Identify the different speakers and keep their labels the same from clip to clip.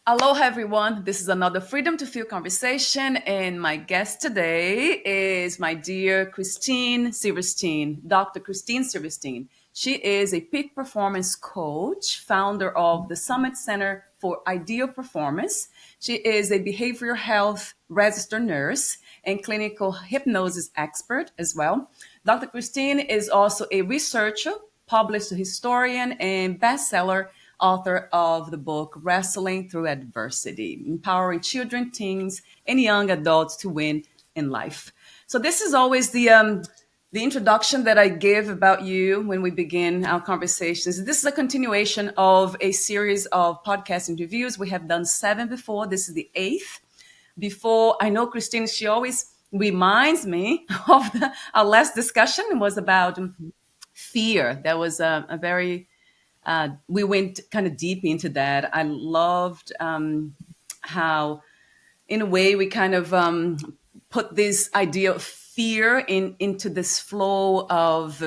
Speaker 1: Aloha, everyone. This is another Freedom to Feel conversation, and my guest today is my dear Christine Silverstein, Dr. Christine Silverstein. She is a peak performance coach, founder of the Summit Center for Ideal Performance. She is a behavioral health registered nurse and clinical hypnosis expert as well. Dr. Christine is also a researcher, published historian, and bestseller author of the book Wrestling Through Adversity, empowering children, teens, and young adults to win in life. So this is always the introduction that I give about you when we begin our conversations. This is a continuation of a series of podcast interviews. We have done 7 before. This is the 8th. Before, I know Christine, she always reminds me of our last discussion was about fear. That was a very we went kind of deep into that. I loved how, in a way, we kind of put this idea of fear into this flow of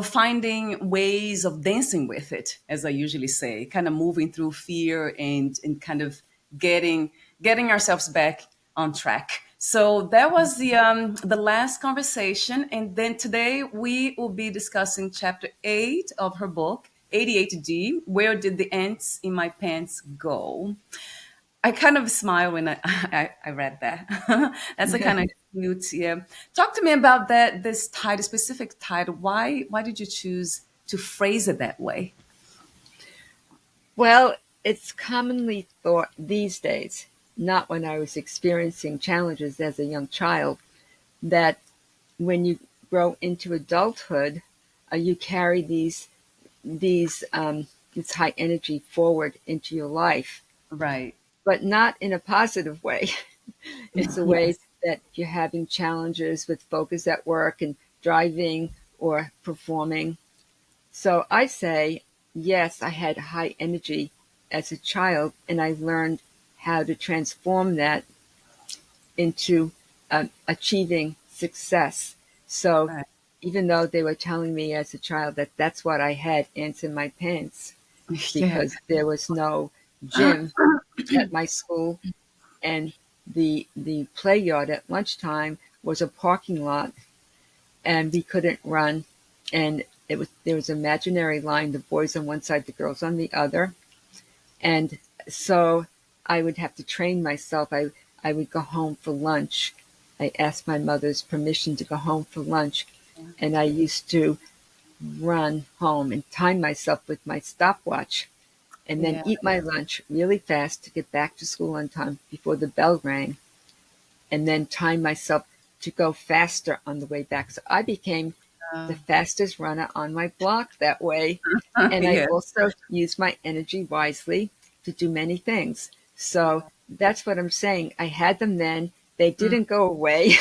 Speaker 1: finding ways of dancing with it, as I usually say, kind of moving through fear and kind of getting ourselves back on track. So that was the last conversation, and then today we will be discussing chapter 8 of her book, ADHD. Where did the ants in my pants go? I kind of smile when I read that. That's a kind of cute, yeah. Talk to me about that. This title, specific title. Why did you choose to phrase it that way?
Speaker 2: Well, it's commonly thought these days, not when I was experiencing challenges as a young child, that when you grow into adulthood, you carry this high energy forward into your life,
Speaker 1: Right.
Speaker 2: but not in a positive way. It's a way
Speaker 1: Yes.
Speaker 2: that you're having challenges with focus at work and driving or performing. So I say, yes, I had high energy as a child, and I learned how to transform that into achieving success. So
Speaker 1: Right.
Speaker 2: even though they were telling me as a child that that's what I had, ants in my pants,
Speaker 1: Yeah.
Speaker 2: because there was no gym at my school, and the play yard at lunchtime was a parking lot, and we couldn't run, and there was an imaginary line, the boys on one side, the girls on the other, and so I would have to train myself. I would go home for lunch. I asked my mother's permission to go home for lunch, and I used to run home and time myself with my stopwatch, and then
Speaker 1: Yeah.
Speaker 2: eat my lunch really fast to get back to school on time before the bell rang, and then time myself to go faster on the way back. So I became the fastest runner on my block that way. And I
Speaker 1: Yeah.
Speaker 2: also used my energy wisely to do many things. So that's what I'm saying. I had them then. They didn't go away.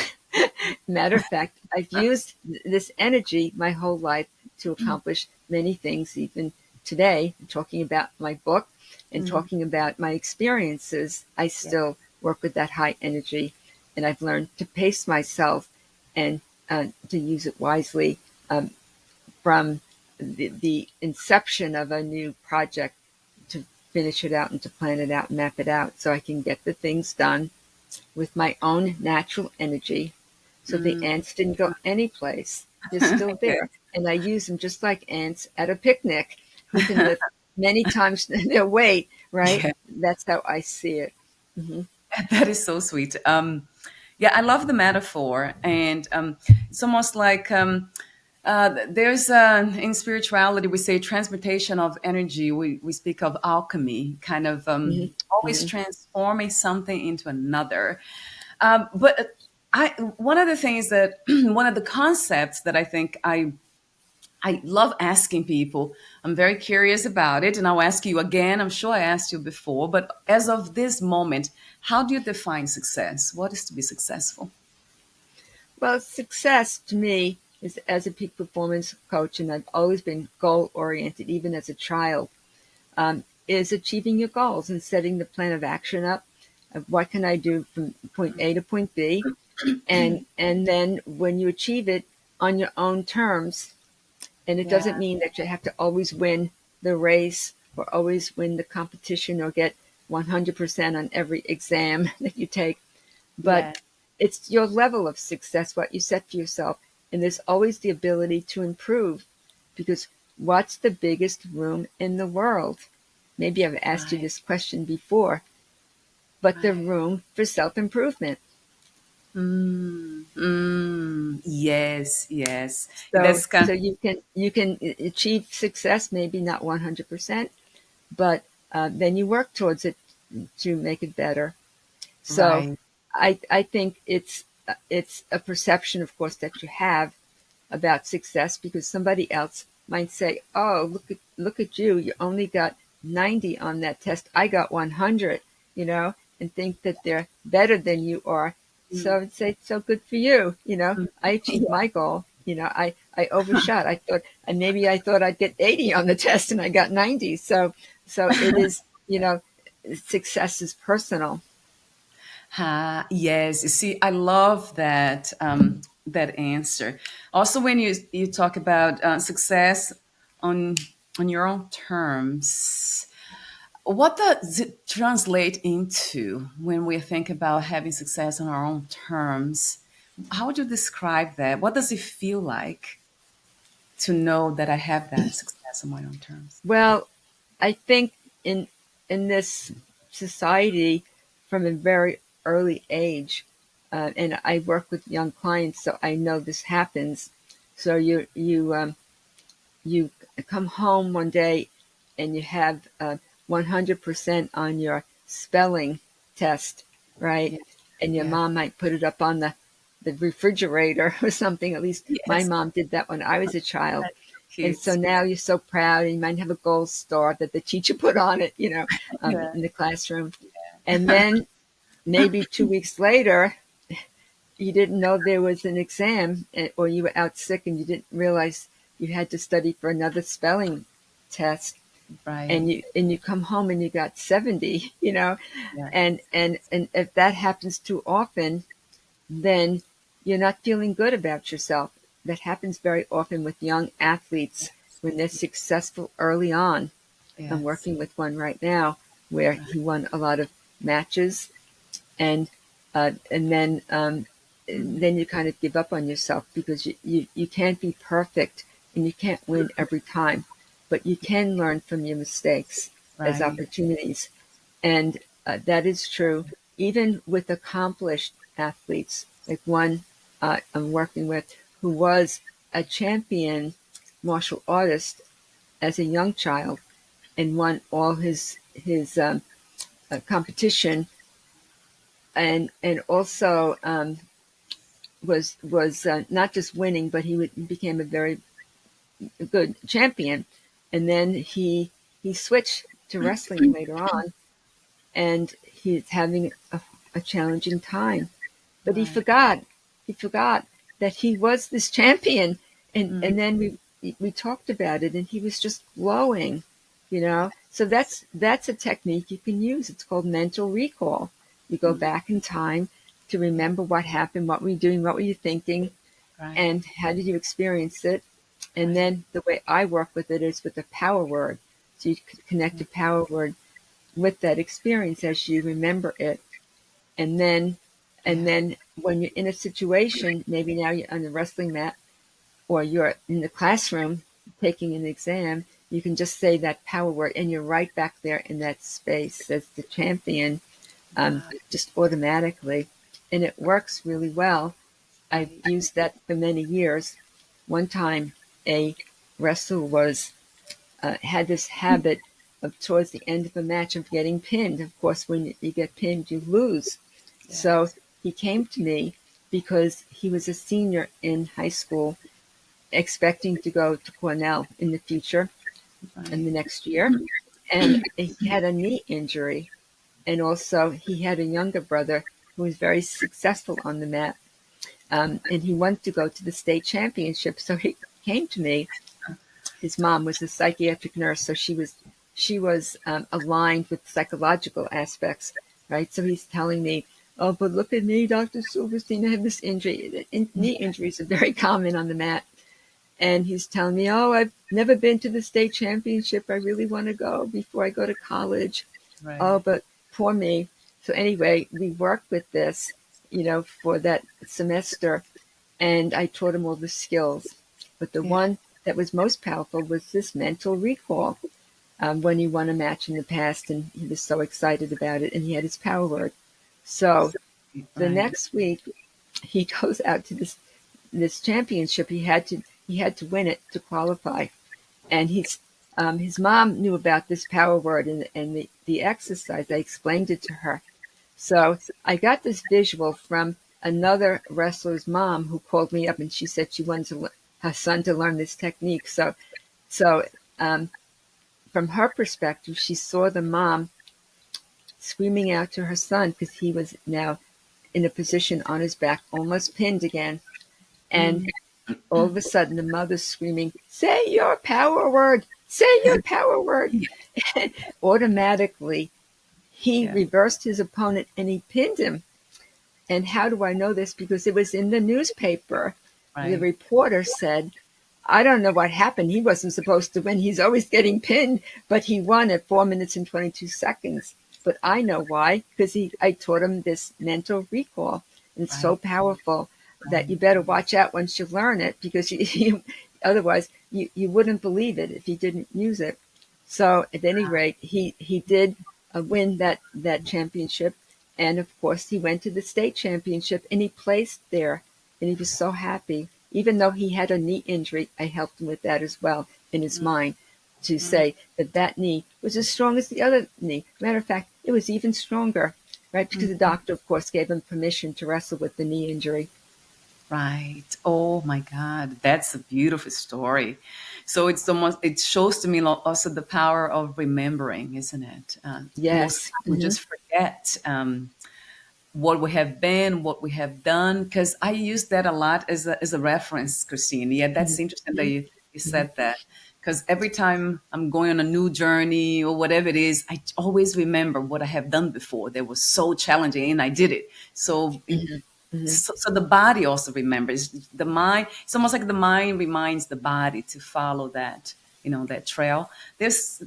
Speaker 2: Matter of fact, I've used this energy my whole life to accomplish many things, even today, talking about my book and talking about my experiences. I still work with that high energy, and I've learned to pace myself and to use it wisely, from the inception of a new project to finish it out and to plan it out, map it out, so I can get the things done with my own natural energy. So the ants didn't go anyplace. They're still there. And I use them just like ants at a picnic who can lift many times their weight, right?
Speaker 1: Yeah.
Speaker 2: That's how I see it. Hmm.
Speaker 1: That is so sweet. Yeah, I love the metaphor, and it's almost like there's in spirituality we say transmutation of energy. We speak of alchemy, kind of
Speaker 2: Hmm.
Speaker 1: always
Speaker 2: Hmm.
Speaker 1: transforming something into another. But I one of the things that one of the concepts that I think I love asking people. I'm very curious about it, and I'll ask you again. I'm sure I asked you before, but as of this moment, how do you define success? What is to be successful?
Speaker 2: Well, success to me is, as a peak performance coach, and I've always been goal oriented, even as a child, is achieving your goals and setting the plan of action up. Of what can I do from point A to point B, and then when you achieve it on your own terms, and it
Speaker 1: Yeah.
Speaker 2: doesn't mean that you have to always win the race or always win the competition or get 100% on every exam that you take, but
Speaker 1: Yeah.
Speaker 2: it's your level of success, what you set for yourself. And there's always the ability to improve, because what's the biggest room in the world? Maybe I've asked you
Speaker 1: Right.
Speaker 2: this question before, but the
Speaker 1: Right.
Speaker 2: room for self-improvement.
Speaker 1: Yes, yes.
Speaker 2: So,
Speaker 1: That's kind.
Speaker 2: so you can achieve success, maybe not 100%, but then you work towards it to make it better. So,
Speaker 1: Right.
Speaker 2: I think it's a perception, of course, that you have about success, because somebody else might say, "Oh, look at you! You only got 90 on that test. I got 100," and think that they're better than you are. So
Speaker 1: Mm,
Speaker 2: I'd say, "So good for you." I achieved
Speaker 1: yeah.
Speaker 2: my goal. I overshot. I thought I'd get 80 on the test, and I got 90. So it is. Success is personal.
Speaker 1: Yes. You see, I love that that answer. Also, when you talk about success on on your own terms, what does it translate into when we think about having success on our own terms? How would you describe that? What does it feel like to know that I have that success on my own terms?
Speaker 2: Well, I think in in this society, from a very early age, and I work with young clients, so I know this happens. So you come home one day and you have 100% on your spelling test, right?
Speaker 1: Yeah.
Speaker 2: And your
Speaker 1: Yeah.
Speaker 2: mom might put it up on the refrigerator or something. At least my
Speaker 1: Yes.
Speaker 2: mom did that when I was a child. And so
Speaker 1: Kids.
Speaker 2: now you're so proud, and you might have a gold star that the teacher put on it,
Speaker 1: Yeah.
Speaker 2: in the classroom. And then maybe 2 weeks later, you didn't know there was an exam, or you were out sick and you didn't realize you had to study for another spelling test. And
Speaker 1: Right.
Speaker 2: you come home and you got 70,
Speaker 1: Yeah.
Speaker 2: and if that happens too often, then you're not feeling good about yourself. That happens very often with young athletes when they're successful early on. I'm
Speaker 1: Yes.
Speaker 2: working with one right now where he won a lot of matches, and then you kind of give up on yourself, because you can't be perfect and you can't win every time, but you can learn from your mistakes as
Speaker 1: Right.
Speaker 2: opportunities. And that is true even with accomplished athletes, like one I'm working with who was a champion martial artist as a young child and won all his competition, and also was not just winning, but became a very good champion. And then he switched to wrestling later on, and he's having a challenging time. But
Speaker 1: Right.
Speaker 2: he forgot that he was this champion, and
Speaker 1: Mm.
Speaker 2: then we talked about it, and he was just glowing. So that's a technique you can use. It's called mental recall. You go
Speaker 1: Mm.
Speaker 2: back in time to remember what happened, what were you doing, what were you thinking,
Speaker 1: Right.
Speaker 2: and how did you experience it. And
Speaker 1: Right.
Speaker 2: then the way I work with it is with a power word. So you connect
Speaker 1: Yeah.
Speaker 2: a power word with that experience as you remember it. And then and
Speaker 1: Yeah.
Speaker 2: then when you're in a situation, maybe now you're on the wrestling mat or you're in the classroom taking an exam, you can just say that power word and you're right back there in that space as the champion, just automatically. And it works really well. I've
Speaker 1: Right.
Speaker 2: used that for many years. One time, a wrestler was had this habit of towards the end of a match of getting pinned. Of course, when you get pinned, you lose. So
Speaker 1: Yes.
Speaker 2: he came to me because he was a senior in high school, expecting to go to Cornell in the future, in
Speaker 1: Right.
Speaker 2: the next year. And he had a knee injury. And also, he had a younger brother who was very successful on the mat. And he wanted to go to the state championship. So he came to me. His mom was a psychiatric nurse, so she was aligned with psychological aspects, right? So he's telling me, "Oh, but look at me, Dr. Silverstein. I have this injury. Knee injuries are very common on the mat." And he's telling me, "Oh, I've never been to the state championship. I really want to go before I go to college. Oh,
Speaker 1: Right.
Speaker 2: poor me. So anyway, we worked with this, for that semester, and I taught him all the skills. But the
Speaker 1: Yeah.
Speaker 2: one that was most powerful was this mental recall. When he won a match in the past, and he was so excited about it, and he had his power word. So the
Speaker 1: Right.
Speaker 2: next week, he goes out to this championship. He had to win it to qualify, and his mom knew about this power word and the exercise. I explained it to her. So I got this visual from another wrestler's mom who called me up, and she said she wanted her son to learn this technique. So from her perspective, she saw the mom screaming out to her son because he was now in a position on his back, almost pinned again. And all of a sudden, the mother's screaming, "Say your power word! Say your power word!" And automatically, he
Speaker 1: Yeah.
Speaker 2: reversed his opponent and he pinned him. And how do I know this? Because it was in the newspaper. The
Speaker 1: Right.
Speaker 2: reporter said, "I don't know what happened. He wasn't supposed to win. He's always getting pinned, but he won at 4 minutes and 22 seconds. But I know why, because I taught him this mental recall. And it's so
Speaker 1: Right.
Speaker 2: powerful that you
Speaker 1: Right.
Speaker 2: better watch out once you learn it, because otherwise you wouldn't believe it if you didn't use it. So at any rate, he did win that championship. And of course, he went to the state championship and he placed there. And he was so happy. Even though he had a knee injury, I helped him with that as well in his mind, to say that knee was as strong as the other knee. Matter of fact, it was even stronger, right? Because the doctor, of course, gave him permission to wrestle with the knee injury.
Speaker 1: Right. Oh my God, that's a beautiful story. So it shows to me also the power of remembering, isn't it? Most
Speaker 2: Yes.
Speaker 1: times we just forget what we have been, what we have done, because I use that a lot as a reference, Christine. Yeah, that's interesting that you said that. Because every time I'm going on a new journey or whatever it is, I always remember what I have done before that was so challenging and I did it. So the body also remembers. The mind, it's almost like the mind reminds the body to follow that, that trail. It's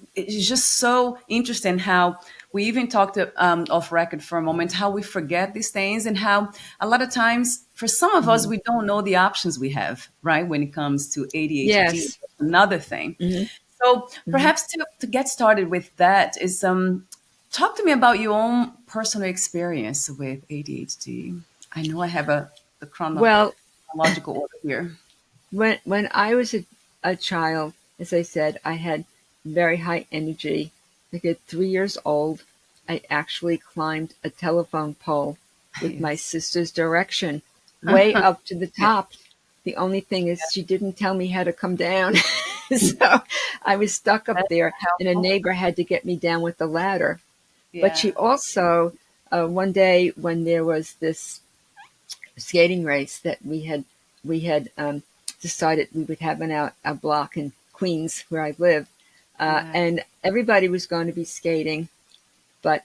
Speaker 1: just so interesting how we even talked off record for a moment, how we forget these things and how a lot of times for some of us, we don't know the options we have, right? When it comes to ADHD,
Speaker 2: Yes.
Speaker 1: another thing. So perhaps to get started with that is, talk to me about your own personal experience with ADHD. I know I have the
Speaker 2: Well,
Speaker 1: chronological order here.
Speaker 2: when I was a child, as I said, I had very high energy. Like at 3 years old, I actually climbed a telephone pole with my
Speaker 1: Yes.
Speaker 2: sister's direction, way up to the
Speaker 1: Yeah.
Speaker 2: top. The only thing is she didn't tell me how to come down. So I was stuck up
Speaker 1: That's
Speaker 2: there, and a
Speaker 1: helpful.
Speaker 2: neighbor had to get me down with the ladder. But she
Speaker 1: Yeah.
Speaker 2: also, one day when there was this skating race that we had decided we would have in our block in Queens where I live,
Speaker 1: Yeah.
Speaker 2: and everybody was going to be skating, but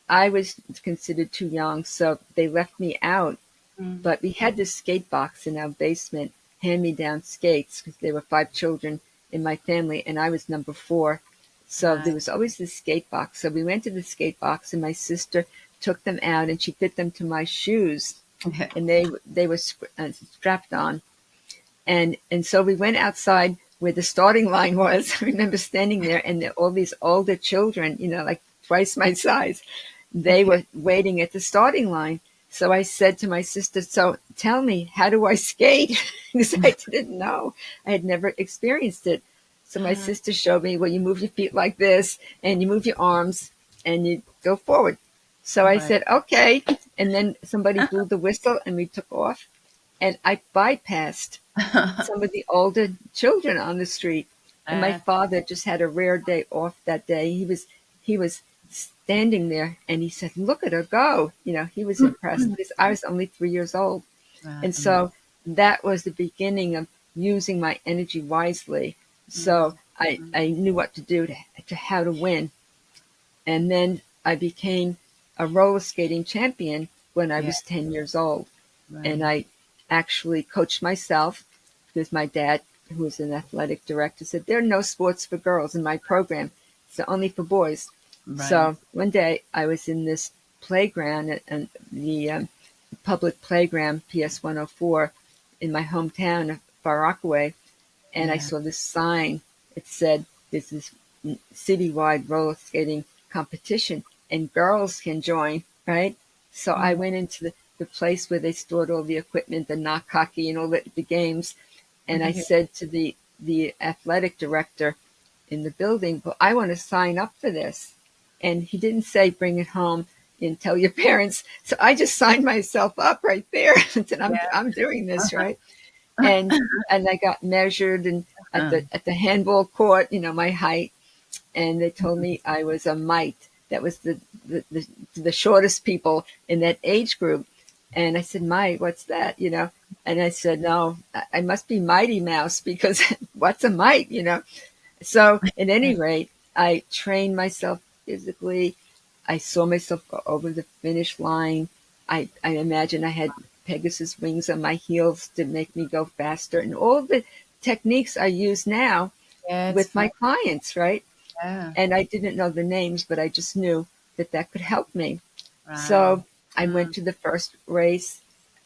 Speaker 2: I was considered too young, so they left me out.
Speaker 1: Mm.
Speaker 2: But we had this skate box in our basement, hand-me-down skates, because there were 5 children in my family, and I was number 4. So there
Speaker 1: Right.
Speaker 2: was always this skate box. So we went to the skate box, and my sister took them out, and she fit them to my shoes,
Speaker 1: Yeah.
Speaker 2: and they were strapped on. And so we went outside where the starting line was. I remember standing there, and all these older children, like twice my size, they were waiting at the starting line. So I said to my sister, "So tell me, how do I skate?" Because I didn't know. I had never experienced it. So my sister showed me, well, you move your feet like this, and you move your arms, and you go forward. So I
Speaker 1: Right.
Speaker 2: said, "Okay." And then somebody blew the whistle, and we took off. And I bypassed some of the older children on the street. And my
Speaker 1: Uh,
Speaker 2: father just had a rare day off that day. He was standing there, and he said, "Look at her go." He was impressed because I was only 3 years old. And
Speaker 1: amazing.
Speaker 2: so that was the beginning of using my energy wisely. So I knew what to do to how to win. And then I became a roller skating champion when I
Speaker 1: Yeah.
Speaker 2: was 10 years old. And
Speaker 1: Right.
Speaker 2: I actually coached myself because my dad, who was an athletic director, said there are no sports for girls in my program. It's only for boys.
Speaker 1: Right.
Speaker 2: So one day I was in this playground, and the public playground, PS 104, in my hometown of Far Rockaway, and I
Speaker 1: Yeah.
Speaker 2: saw this sign. It said, "This is citywide roller skating competition, and girls can join." Right? So I
Speaker 1: Mm-hmm.
Speaker 2: went into the place where they stored all the equipment, the knock hockey, and all the games, and I said to the athletic director in the building, "Well, I want to sign up for this." And he didn't say, "Bring it home and tell your parents." So I just signed myself up right there and said, I'm doing this, right? And I got measured and
Speaker 1: Uh,
Speaker 2: at the handball court, my height, and they told me I was a mite. That was the shortest people in that age group. And I said, "Mite, what's that?" And I said, "No, I must be Mighty Mouse, because what's a mite?" So at any rate, I trained myself physically. I saw myself go over the finish line. I imagine I had Pegasus wings on my heels to make me go faster, and all the techniques I use now
Speaker 1: yeah, it's
Speaker 2: with my
Speaker 1: fun.
Speaker 2: clients, right?
Speaker 1: Yeah.
Speaker 2: And I didn't know the names, but I just knew that could help me.
Speaker 1: Right.
Speaker 2: So I went
Speaker 1: Mm,
Speaker 2: to the first race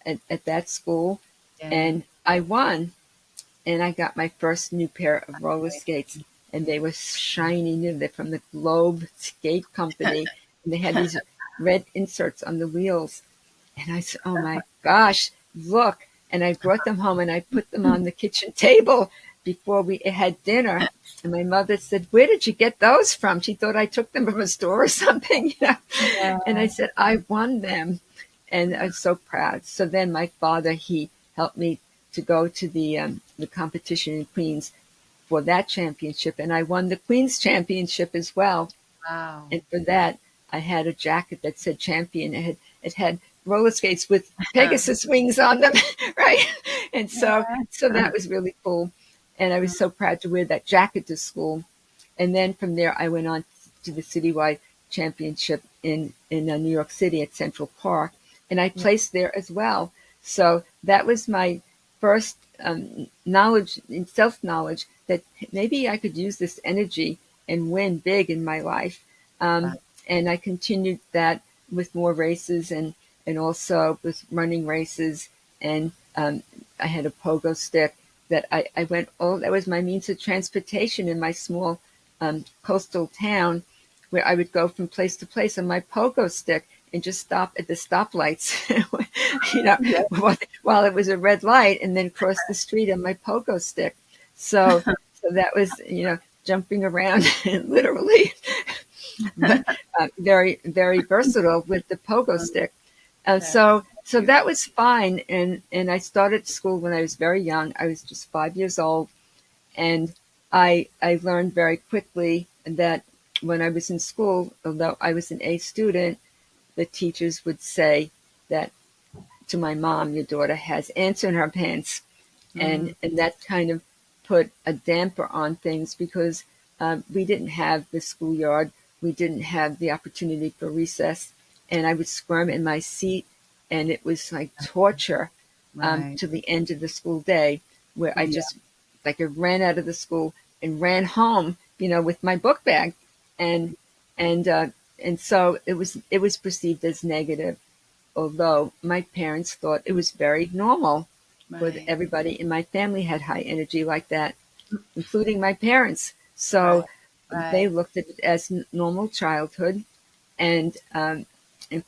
Speaker 2: at that school,
Speaker 1: yeah.
Speaker 2: and I won, and I got my first new pair of roller
Speaker 1: Right.
Speaker 2: skates, and they were shiny new. They're from the Globe Skate Company, and they had these red inserts on the wheels. And I said, "Oh my gosh, look!" And I brought them home and I put them on the kitchen table before we had dinner. And my mother said, "Where did you get those from?" She thought I took them from a store or something.
Speaker 1: Yeah.
Speaker 2: And I said, "I won them." And I was so proud. So then my father, he helped me to go to the competition in Queens for that championship, and I won the Queens championship as well.
Speaker 1: Wow.
Speaker 2: And for that, I had a jacket that said champion. It had roller skates with
Speaker 1: Uh,
Speaker 2: Pegasus wings on them, right? And so
Speaker 1: yeah.
Speaker 2: so that was really cool, and I was so proud to wear that jacket to school. And then from there, I went on to the citywide championship in New York City at Central Park, and I
Speaker 1: Yeah.
Speaker 2: placed there as well. So that was my first knowledge and self knowledge that maybe I could use this energy and win big in my life.
Speaker 1: Right.
Speaker 2: And I continued that with more races, and also with running races. And I had a pogo stick that I went, oh, that was my means of transportation in my small coastal town, where I would go from place to place on my pogo stick and just stop at the stoplights, you know,
Speaker 1: Yeah.
Speaker 2: while it was a red light, and then cross the street on my pogo stick. So that was, jumping around literally, but very, very versatile with the pogo stick. So
Speaker 1: Cute.
Speaker 2: that was fine. And I started school when I was very young. I was just 5 years old. And I learned very quickly that when I was in school, although I was an A student, the teachers would say that to my mom, "Your daughter has ants in her pants."
Speaker 1: Mm,
Speaker 2: And that kind of put a damper on things, because we didn't have the schoolyard. We didn't have the opportunity for recess. And I would squirm in my seat, and it was like torture
Speaker 1: right.
Speaker 2: to the end of the school day, where I
Speaker 1: Yeah.
Speaker 2: just, like, I ran out of the school and ran home, with my book bag. And, and, uh, and so it was perceived as negative, although my parents thought it was very normal for
Speaker 1: Right.
Speaker 2: everybody in my family had high energy like that, including my parents.
Speaker 1: Right.
Speaker 2: So they
Speaker 1: Right.
Speaker 2: looked at it as normal childhood, and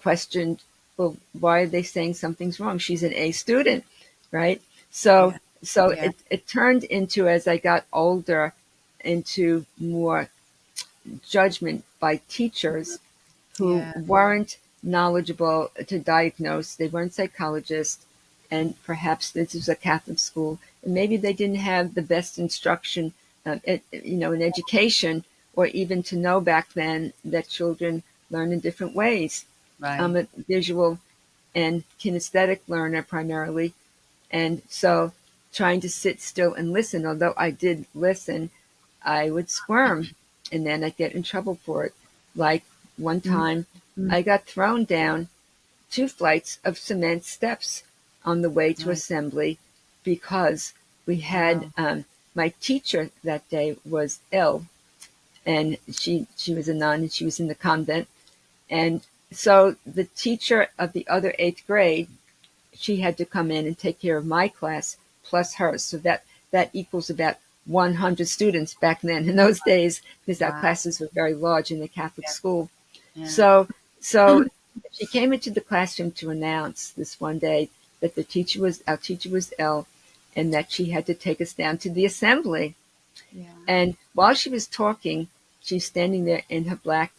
Speaker 2: questioned, well, why are they saying something's wrong? She's an A student, right? So
Speaker 1: Yeah.
Speaker 2: so
Speaker 1: Yeah.
Speaker 2: it turned into, as I got older, into more judgment by teachers who
Speaker 1: Yeah.
Speaker 2: weren't knowledgeable to diagnose. They weren't psychologists, and perhaps this was a Catholic school, and maybe they didn't have the best instruction, in education, or even to know back then that children learn in different ways. I'm
Speaker 1: Right.
Speaker 2: a visual and kinesthetic learner primarily, and so trying to sit still and listen, although I did listen, I would squirm, and then I'd get in trouble for it. Like one
Speaker 1: Mm,
Speaker 2: time,
Speaker 1: mm,
Speaker 2: I got thrown down 2 flights of cement steps on the way to
Speaker 1: right.
Speaker 2: assembly, because we had
Speaker 1: Wow.
Speaker 2: my teacher that day was ill, and she was a nun, and she was in the convent. And so the teacher of the other 8th grade, she had to come in and take care of my class plus hers. So that equals about 100 students back then in those days, because our classes were very large in the Catholic school.
Speaker 1: Yeah.
Speaker 2: So she came into the classroom to announce this one day that our teacher was ill, and that she had to take us down to the assembly.
Speaker 1: Yeah.
Speaker 2: And while she was talking, she's standing there in her black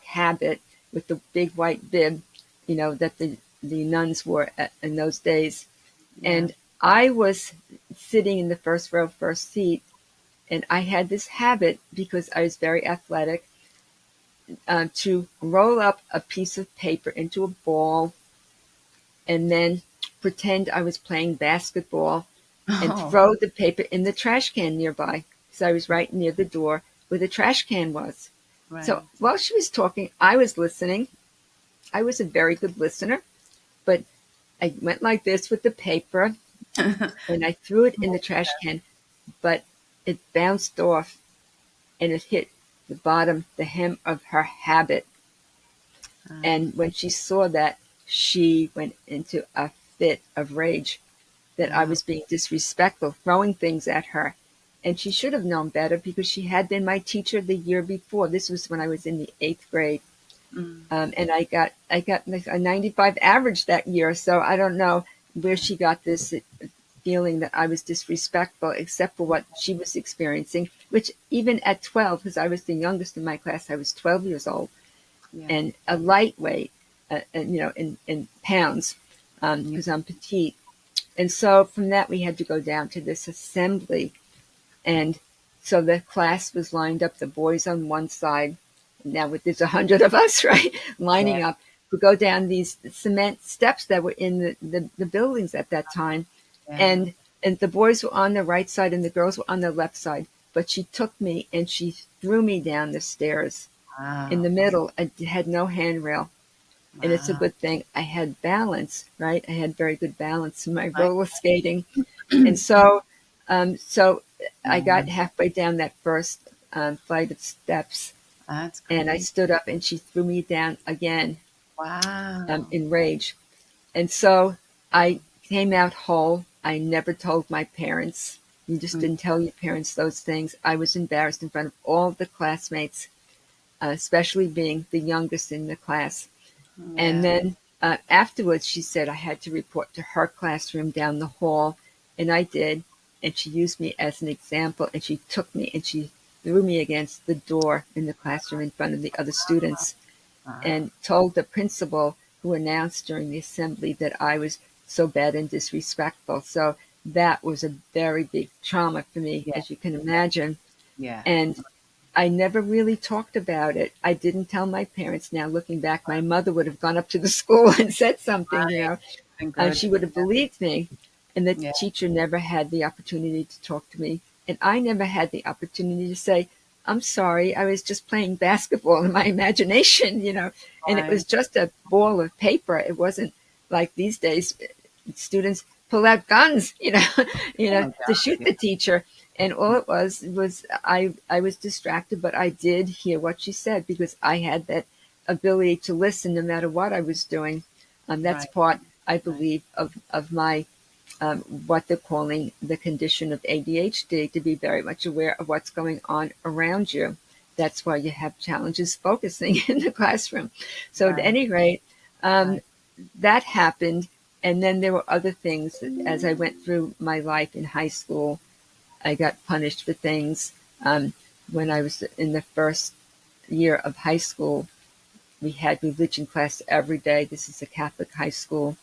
Speaker 2: habit with the big white bib, that the nuns wore in those days.
Speaker 1: Yeah.
Speaker 2: And I was sitting in the first row, first seat, and I had this habit, because I was very athletic, to roll up a piece of paper into a ball and then pretend I was playing basketball and throw the paper in the trash can nearby. So I was right near the door where the trash can was.
Speaker 1: Right.
Speaker 2: So while she was talking, I was listening. I was a very good listener, but I went like this with the paper and I threw it in the trash can, but it bounced off and it hit the hem of her habit. And when she saw that, she went into a fit of rage that I was being disrespectful, throwing things at her. And she should have known better, because she had been my teacher the year before. This was when I was in the 8th grade. And I got a 95 average that year. So I don't know where she got this feeling that I was disrespectful, except for what she was experiencing, which even at 12, because I was the youngest in my class, I was 12 years old, and a lightweight, in pounds, because I'm petite. And so from that, we had to go down to this assembly. And so the class was lined up, the boys on one side. Now there's 100 of us, right, lining up. We go down these cement steps that were in the buildings at that time. And the boys were on the right side and the girls were on the left side. But she took me and she threw me down the stairs in the middle. I had no handrail. And it's a good thing I had balance, right? I had very good balance in my roller skating. And so I got halfway down that first flight of steps.
Speaker 1: That's great.
Speaker 2: And I stood up and she threw me down again.
Speaker 1: Wow.
Speaker 2: In rage. And so I came out whole. I never told my parents. You just didn't tell your parents those things. I was embarrassed in front of all the classmates, especially being the youngest in the class. And then afterwards, she said I had to report to her classroom down the hall. And I did. And she used me as an example. And she took me and she threw me against the door in the classroom in front of the other students, and told the principal, who announced during the assembly, that I was so bad and disrespectful. So that was a very big trauma for me, as you can imagine. And I never really talked about it. I didn't tell my parents. Now, looking back, my mother would have gone up to the school and said something, she would have believed me. And the teacher never had the opportunity to talk to me. And I never had the opportunity to say, I'm sorry, I was just playing basketball in my imagination, and it was just a ball of paper. It wasn't like these days students pull out guns, to shoot the teacher. And all it was I was distracted, but I did hear what she said, because I had that ability to listen no matter what I was doing. That's part, I believe, of my what they're calling the condition of ADHD, to be very much aware of what's going on around you. That's why you have challenges focusing in the classroom. So at any rate, that happened. And then there were other things. As I went through my life in high school, I got punished for things. When I was in the first year of high school, we had religion class every day. This is a Catholic high school.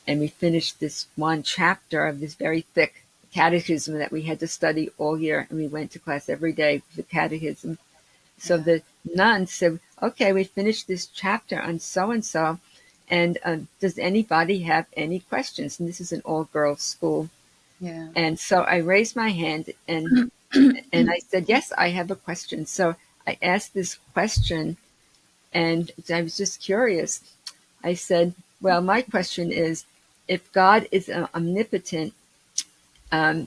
Speaker 2: And we finished this one chapter of this very thick catechism that we had to study all year. And we went to class every day for the catechism. So the nun said, okay, we finished this chapter on so-and-so. And does anybody have any questions? And this is an all-girls school. And so I raised my hand and I said, yes, I have a question. So I asked this question and I was just curious. I said, well, my question is, if God is omnipotent,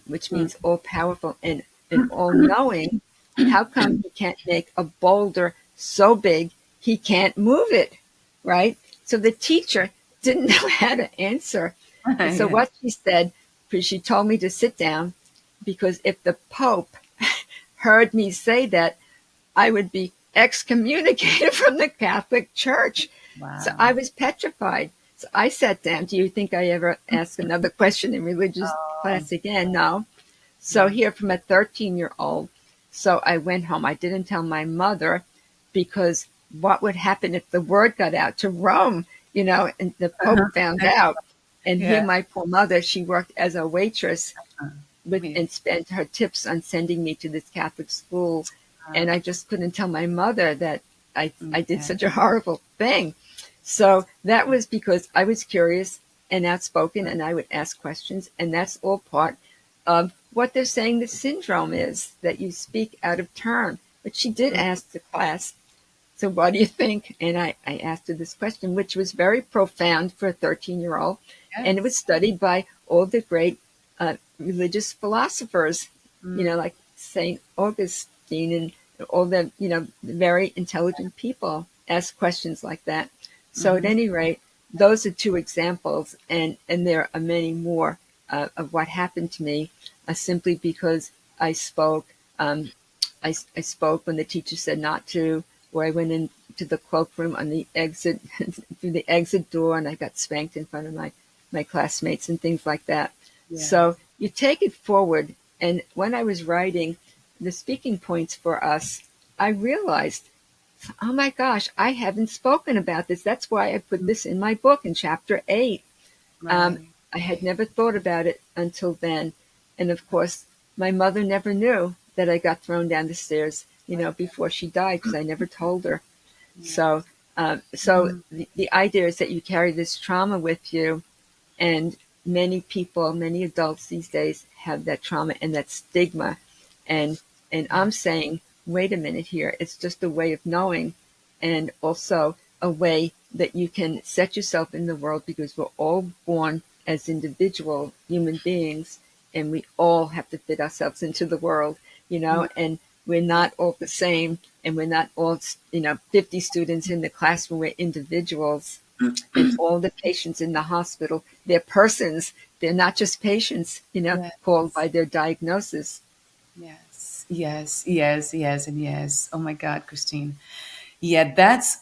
Speaker 2: which means all-powerful and all-knowing, How come he can't make a boulder so big he can't move it, right? So the teacher didn't know how to answer. And so
Speaker 1: Yeah.
Speaker 2: what she said, she told me to sit down because if the Pope heard me say that, I would be excommunicated from the Catholic Church. So I
Speaker 1: Wow.
Speaker 2: was petrified. So I sat down. Do you think I ever asked another question in religious
Speaker 1: Oh,
Speaker 2: class again? No. So
Speaker 1: yeah.
Speaker 2: here from a 13-year-old. So I went home. I didn't tell my mother because what would happen if the word got out to Rome, and the Pope found out. And here,
Speaker 1: Yeah.
Speaker 2: my poor mother, she worked as a waitress
Speaker 1: Yeah.
Speaker 2: and spent her tips on sending me to this Catholic school.
Speaker 1: Uh,
Speaker 2: And I just couldn't tell my mother that I did
Speaker 1: yeah.
Speaker 2: such a horrible thing. So that was because I was curious and outspoken and I would ask questions. And that's all part of what they're saying the syndrome is, that you speak out of turn. But she did ask the class, so what do you think? And I asked her this question, which was very profound for a 13-year-old. And it was
Speaker 1: Yes.
Speaker 2: studied by all the great religious philosophers, like St. Augustine and all the, very intelligent people ask questions like that. So at
Speaker 1: Mm-hmm.
Speaker 2: any rate, those are two examples. And there are many more of what happened to me simply because I spoke. I spoke when the teacher said not to, or I went into the cloakroom on the exit, through the exit door, and I got spanked in front of my classmates and things like that.
Speaker 1: Yeah.
Speaker 2: So you take it forward. And when I was writing the speaking points for us, I realized, oh my gosh, I haven't spoken about this. That's why I put this in my book in chapter 8. Um,
Speaker 1: Right.
Speaker 2: I had never thought about it until then. And of course, my mother never knew that I got thrown down the stairs,
Speaker 1: Right.
Speaker 2: before she died because I never told her.
Speaker 1: Yeah.
Speaker 2: So
Speaker 1: Mhm.
Speaker 2: the idea is that you carry this trauma with you, and many people, many adults these days have that trauma and that stigma. And
Speaker 1: Yeah.
Speaker 2: I'm saying, wait a minute here. It's just a way of knowing, and also a way that you can set yourself in the world because we're all born as individual human beings and we all have to fit ourselves into the world,
Speaker 1: Mm.
Speaker 2: and we're not all the same and we're not all, 50 students in the classroom. We're individuals, and all the patients in the hospital, they're persons. They're not just patients, called
Speaker 1: Yes.
Speaker 2: by their diagnosis.
Speaker 1: Yes. Yes. Yes. Yes. And yes. Oh my God, Christine. Yeah, that's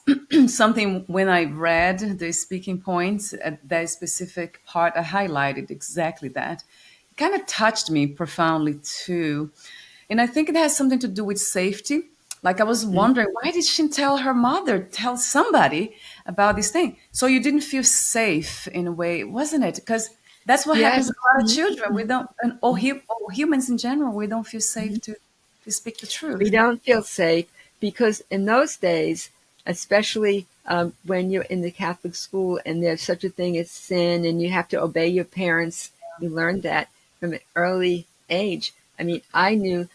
Speaker 1: something when I read the speaking points at that specific part, I highlighted exactly that. It kind of touched me profoundly too. And I think it has something to do with safety. Like I was
Speaker 2: Mhm.
Speaker 1: wondering, why did she tell her mother, tell somebody about this thing? So you didn't feel safe in a way, wasn't it? Because that's what happens
Speaker 2: Yes.
Speaker 1: to a lot of
Speaker 2: Mhm.
Speaker 1: children. We don't, and all humans in general, we don't feel safe to speak the
Speaker 2: We
Speaker 1: truth.
Speaker 2: don't feel safe because in those days, especially when you're in the Catholic school and there's such a thing as sin and you have to obey your parents, you learn that from an early age. I mean, I knew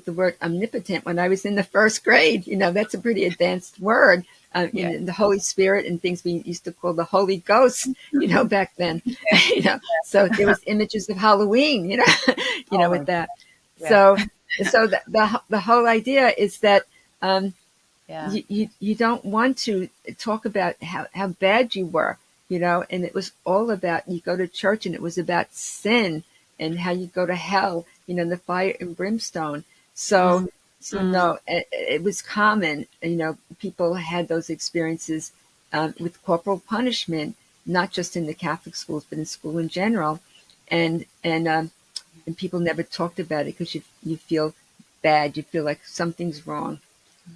Speaker 2: the word omnipotent when I was in the first grade. That's a pretty advanced word.
Speaker 1: Yeah.
Speaker 2: In the Holy Spirit and things we used to call the Holy Ghost, back then. So there was images of Halloween,
Speaker 1: Oh my,
Speaker 2: with that.
Speaker 1: yeah.
Speaker 2: So the whole idea is that um,
Speaker 1: Yeah.
Speaker 2: you don't want to talk about how bad you were, and it was all about, you go to church and it was about sin and how you go to hell, the fire and brimstone. So,
Speaker 1: Mm,
Speaker 2: so
Speaker 1: mm,
Speaker 2: no, it was common, people had those experiences with corporal punishment, not just in the Catholic schools, but in school in general. And people never talked about it because you feel bad. You feel like something's wrong.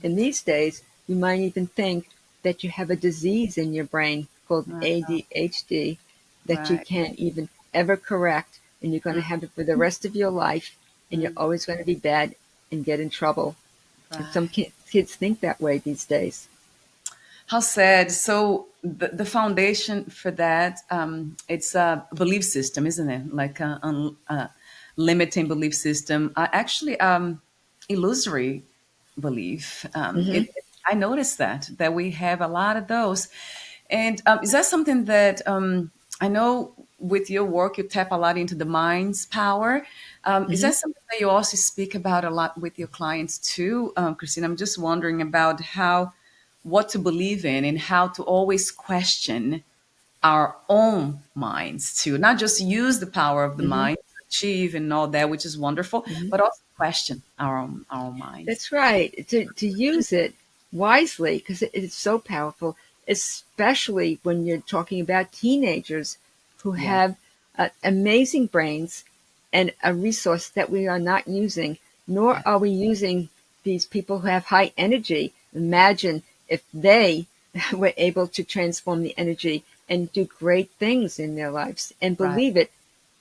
Speaker 2: And these days, you might even think that you have a disease in your brain called
Speaker 1: right.
Speaker 2: ADHD that you
Speaker 1: Right.
Speaker 2: can't even ever correct. And you're going to
Speaker 1: Mm,
Speaker 2: have it for the rest of your life. And you're
Speaker 1: mm,
Speaker 2: always going to be bad and get in trouble. And some
Speaker 1: right.
Speaker 2: kids think that way these days.
Speaker 1: How sad. So the foundation for that, it's a belief system, isn't it? Like a limiting belief system. Actually, illusory belief.
Speaker 2: Hmm.
Speaker 1: I noticed that we have a lot of those. And is that something that I know with your work, you tap a lot into the mind's power. Is that something that you also speak about a lot with your clients too, Christine? I'm just wondering about what to believe in and how to always question our own minds too, not just use the power of the
Speaker 2: Mm-hmm.
Speaker 1: mind to achieve and all that, which is wonderful,
Speaker 2: Mm-hmm.
Speaker 1: but also question our own minds.
Speaker 2: That's right. To use it wisely, because it's so powerful, especially when you're talking about teenagers who
Speaker 1: Yeah,
Speaker 2: have amazing brains and a resource that we are not using, nor
Speaker 1: yeah,
Speaker 2: are we using these people who have high energy. Imagine if they were able to transform the energy and do great things in their lives and
Speaker 1: right,
Speaker 2: believe it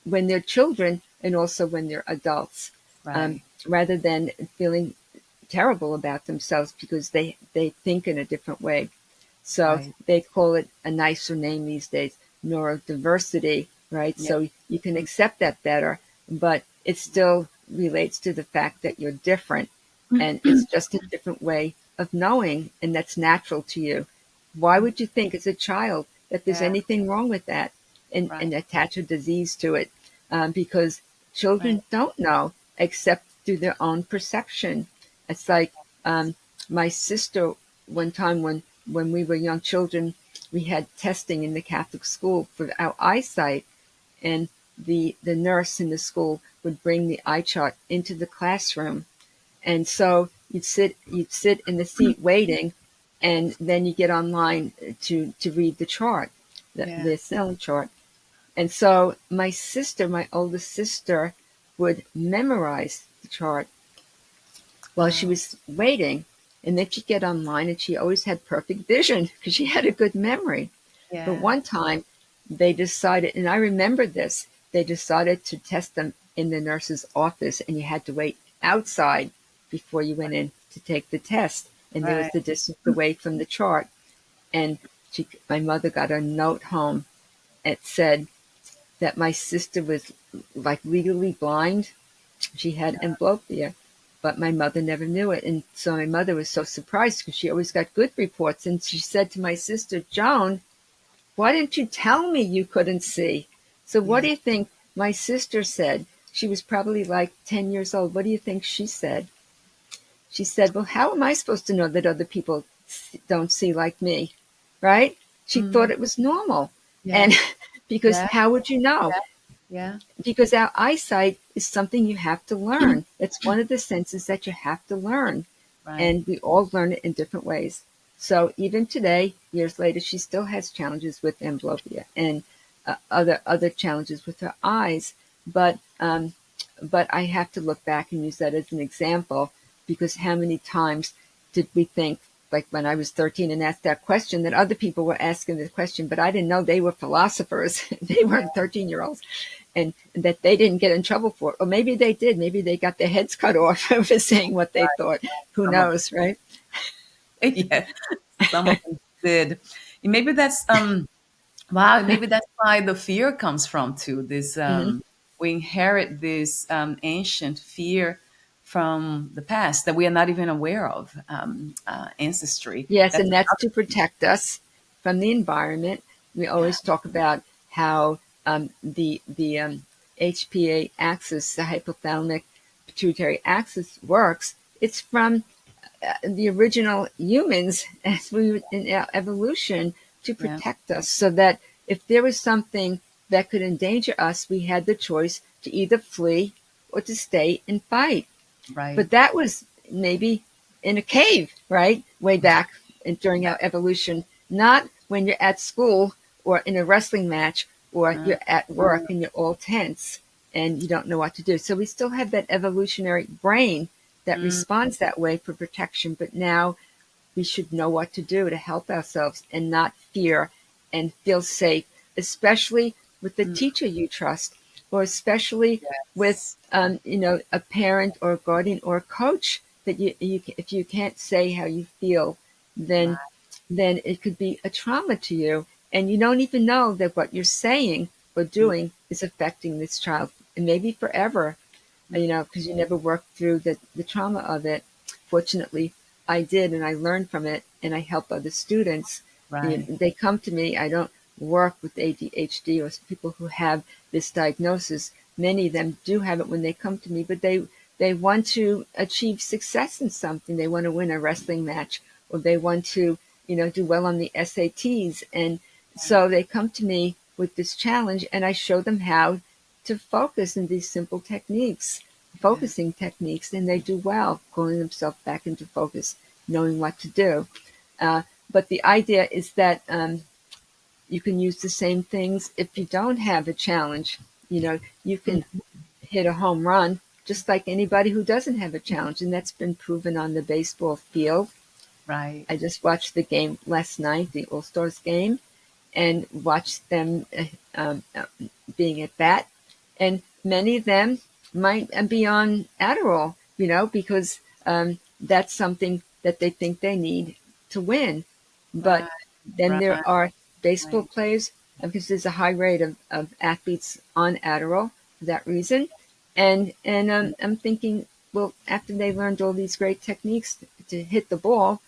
Speaker 2: when they're children and also when they're adults,
Speaker 1: right,
Speaker 2: rather than feeling terrible about themselves because they think in a different way. So
Speaker 1: right.
Speaker 2: they call it a nicer name these days, neurodiversity, right?
Speaker 1: Yeah,
Speaker 2: So you can accept that better, but it still relates to the fact that you're different and it's just a different way of knowing, and that's natural to you. Why would you think as a child that there's
Speaker 1: yeah,
Speaker 2: anything wrong with that and
Speaker 1: right,
Speaker 2: attach a disease to it? Because
Speaker 1: right.
Speaker 2: children don't know except through their own perception. It's like um, my sister, one time when we were young children, we had testing in the Catholic school for our eyesight, and the nurse in the school would bring the eye chart into the classroom, and so you'd sit in the seat waiting, and then you get online to read the chart,
Speaker 1: Yeah,
Speaker 2: the cell chart. And so my oldest sister, would memorize the chart while she
Speaker 1: wow,
Speaker 2: was waiting. And then she'd get online, and she always had perfect vision because she had a good memory. But
Speaker 1: yeah,
Speaker 2: one time they decided, and I remember this, they decided to test them in the nurse's office, and you had to wait outside before you went in to take the test. And there was
Speaker 1: right.
Speaker 2: the distance away from the chart. And my mother got a note home. It said that my sister was like legally blind. She had amblyopia, but my mother never knew it. And so my mother was so surprised because she always got good reports. And she said to my sister, Joan, why didn't you tell me you couldn't see? So what
Speaker 1: Yeah.
Speaker 2: do you think my sister said? She was probably like 10 years old. What do you think she said? She said, well, how am I supposed to know that other people don't see like me? Right? She thought
Speaker 1: Mm,
Speaker 2: it was normal.
Speaker 1: yeah,
Speaker 2: And because
Speaker 1: yeah,
Speaker 2: how would you know?
Speaker 1: yeah, yeah,
Speaker 2: Because our eyesight is something you have to learn. It's one of the senses that you have to learn.
Speaker 1: right.
Speaker 2: And we all learn it in different ways. So even today, years later, she still has challenges with amblyopia and other challenges with her eyes. But I have to look back and use that as an example, because how many times did we think, like when I was 13 and asked that question, that other people were asking the question, but I didn't know they were philosophers. They weren't 13-year-olds, and that they didn't get in trouble for it. Or maybe they did. Maybe they got their heads cut off for saying what they thought. Who
Speaker 1: Some of
Speaker 2: knows, right?
Speaker 1: yeah, some of them did. And maybe that's wow, maybe that's why the fear comes from too. This
Speaker 2: Hmm.
Speaker 1: we inherit this ancient fear from the past that we are not even aware of, ancestry.
Speaker 2: Yes,
Speaker 1: That's
Speaker 2: and that's to protect us from the environment. We
Speaker 1: yeah,
Speaker 2: always talk about how the HPA axis, the hypothalamic pituitary axis, works. It's from the original humans as we in our evolution to
Speaker 1: yeah,
Speaker 2: protect us, so that if there was something that could endanger us, we had the choice to either flee or to stay and fight.
Speaker 1: right.
Speaker 2: But that was maybe in a cave, right? Way back during our evolution, not when you're at school or in a wrestling match or
Speaker 1: Uh,
Speaker 2: you're at work and you're all tense and you don't know what to do. So we still have that evolutionary brain that
Speaker 1: mm,
Speaker 2: responds that way for protection. But now we should know what to do to help ourselves and not fear and feel safe, especially with the
Speaker 1: mm,
Speaker 2: teacher you trust, or especially with
Speaker 1: yes,
Speaker 2: a parent or a guardian or a coach that if you can't say how you feel, then
Speaker 1: right.
Speaker 2: it could be a trauma to you, and you don't even know that what you're saying or
Speaker 1: Mm,
Speaker 2: doing is affecting this child, and maybe forever,
Speaker 1: mm,
Speaker 2: because you never worked through the trauma of it. Fortunately, I did, and I learned from it, and I help other students.
Speaker 1: right.
Speaker 2: They come to me. I don't work with ADHD or people who have this diagnosis, many of them do have it when they come to me, but they want to achieve success in something. They want to win a wrestling match, or they want to, do well on the SATs. And so they come to me with this challenge, and I show them how to focus in these simple techniques, focusing techniques, and they do well, pulling themselves back into focus, knowing what to do. But the idea is that you can use the same things if you don't have a challenge. You can hit a home run just like anybody who doesn't have a challenge, and that's been proven on the baseball field.
Speaker 1: Right.
Speaker 2: I just watched the game last night, the All-Stars game, and watched them being at bat. And many of them might be on Adderall, because that's something that they think they need to win. But then there are baseball players, because there's a high rate of athletes on Adderall for that reason. And I'm thinking, well, after they learned all these great techniques to hit the ball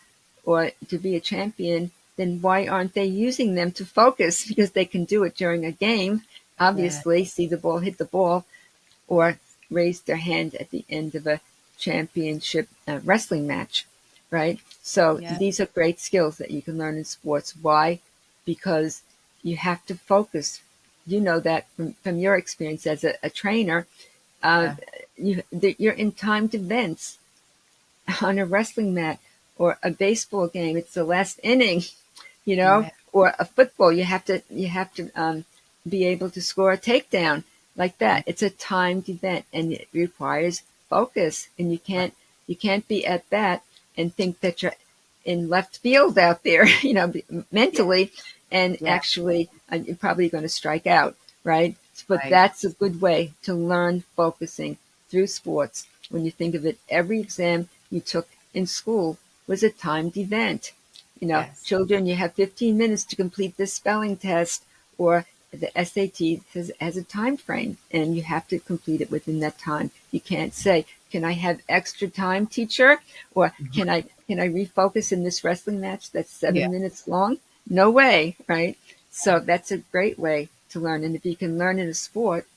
Speaker 2: or to be a champion, then why aren't they using them to focus? Because they can do it during a game, obviously, see the ball, hit the ball, or raise their hand at the end of a championship wrestling match, right? So these are great skills that you can learn in sports. Why? Because you have to focus. You know that from your experience as a trainer. You're in timed events on a wrestling mat or a baseball game. It's the last inning, or a football. You have to be able to score a takedown like that. It's a timed event, and it requires focus. And you can't be at bat and think that you're in left field out there, mentally, and actually you're probably going to strike out, right? But that's a good way to learn focusing through sports. When you think of it, every exam you took in school was a timed event. Children, you have 15 minutes to complete this spelling test, or the SAT has a time frame, and you have to complete it within that time. You can't say, "Can I have extra time, teacher?" Or can I refocus in this wrestling match that's 7 minutes long? No way, right? So that's a great way to learn. And if you can learn in a sport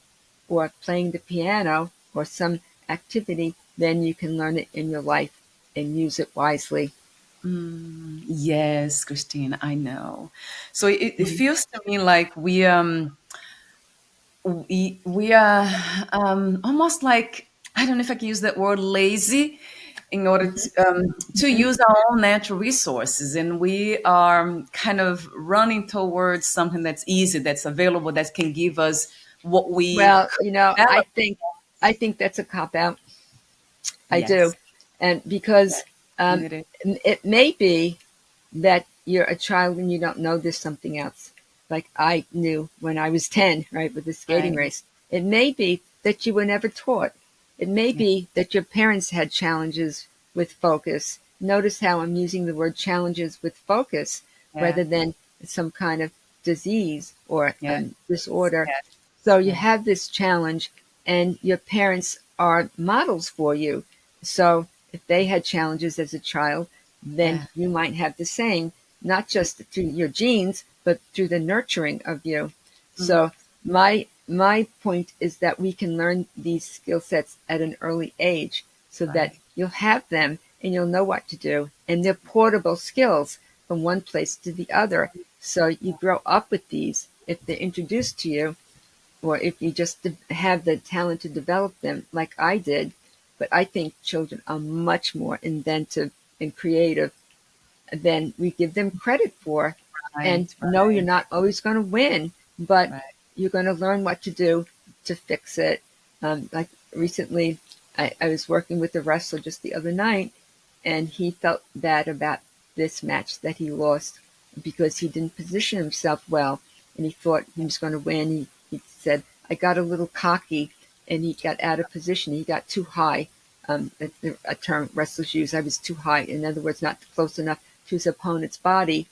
Speaker 2: or playing the piano or some activity, then you can learn it in your life and use it wisely.
Speaker 1: Yes, Christine, I know. So it feels to me like we are almost like, I don't know if I can use that word, lazy, in order to use our own natural resources, and we are kind of running towards something that's easy, that's available, that can give us what we.
Speaker 2: Well, I think that's a cop out. I do, and because it may be that you're a child and you don't know there's something else. Like I knew when I was 10, right, with the skating race. It may be that you were never taught. It may be that your parents had challenges with focus. Notice how I'm using the word challenges with focus rather than some kind of disease or disorder. So you have this challenge, and your parents are models for you. So if they had challenges as a child, then you might have the same, not just through your genes, but through the nurturing of you. So my point is that we can learn these skill sets at an early age so that you'll have them and you'll know what to do. And they're portable skills from one place to the other. So you grow up with these if they're introduced to you, or if you just have the talent to develop them like I did. But I think children are much more inventive and creative than we give them credit for. No, you're not always going to win, but you're going to learn what to do to fix it. Like recently, I was working with a wrestler just the other night, and he felt bad about this match that he lost because he didn't position himself well, and he thought he was going to win. He said, "I got a little cocky," and he got out of position. He got too high. A term wrestlers use. I was too high. In other words, not close enough to his opponent's body.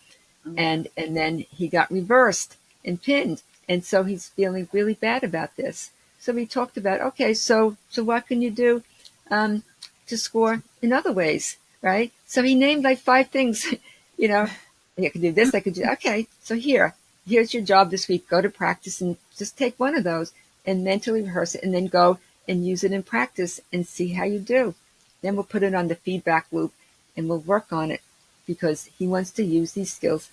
Speaker 2: And then he got reversed and pinned. And so he's feeling really bad about this. So we talked about, okay, so what can you do to score in other ways, right? So he named like 5 things, I could do this, I could do, okay, so here, here's your job this week. Go to practice and just take one of those and mentally rehearse it, and then go and use it in practice and see how you do. Then we'll put it on the feedback loop and we'll work on it, because he wants to use these skills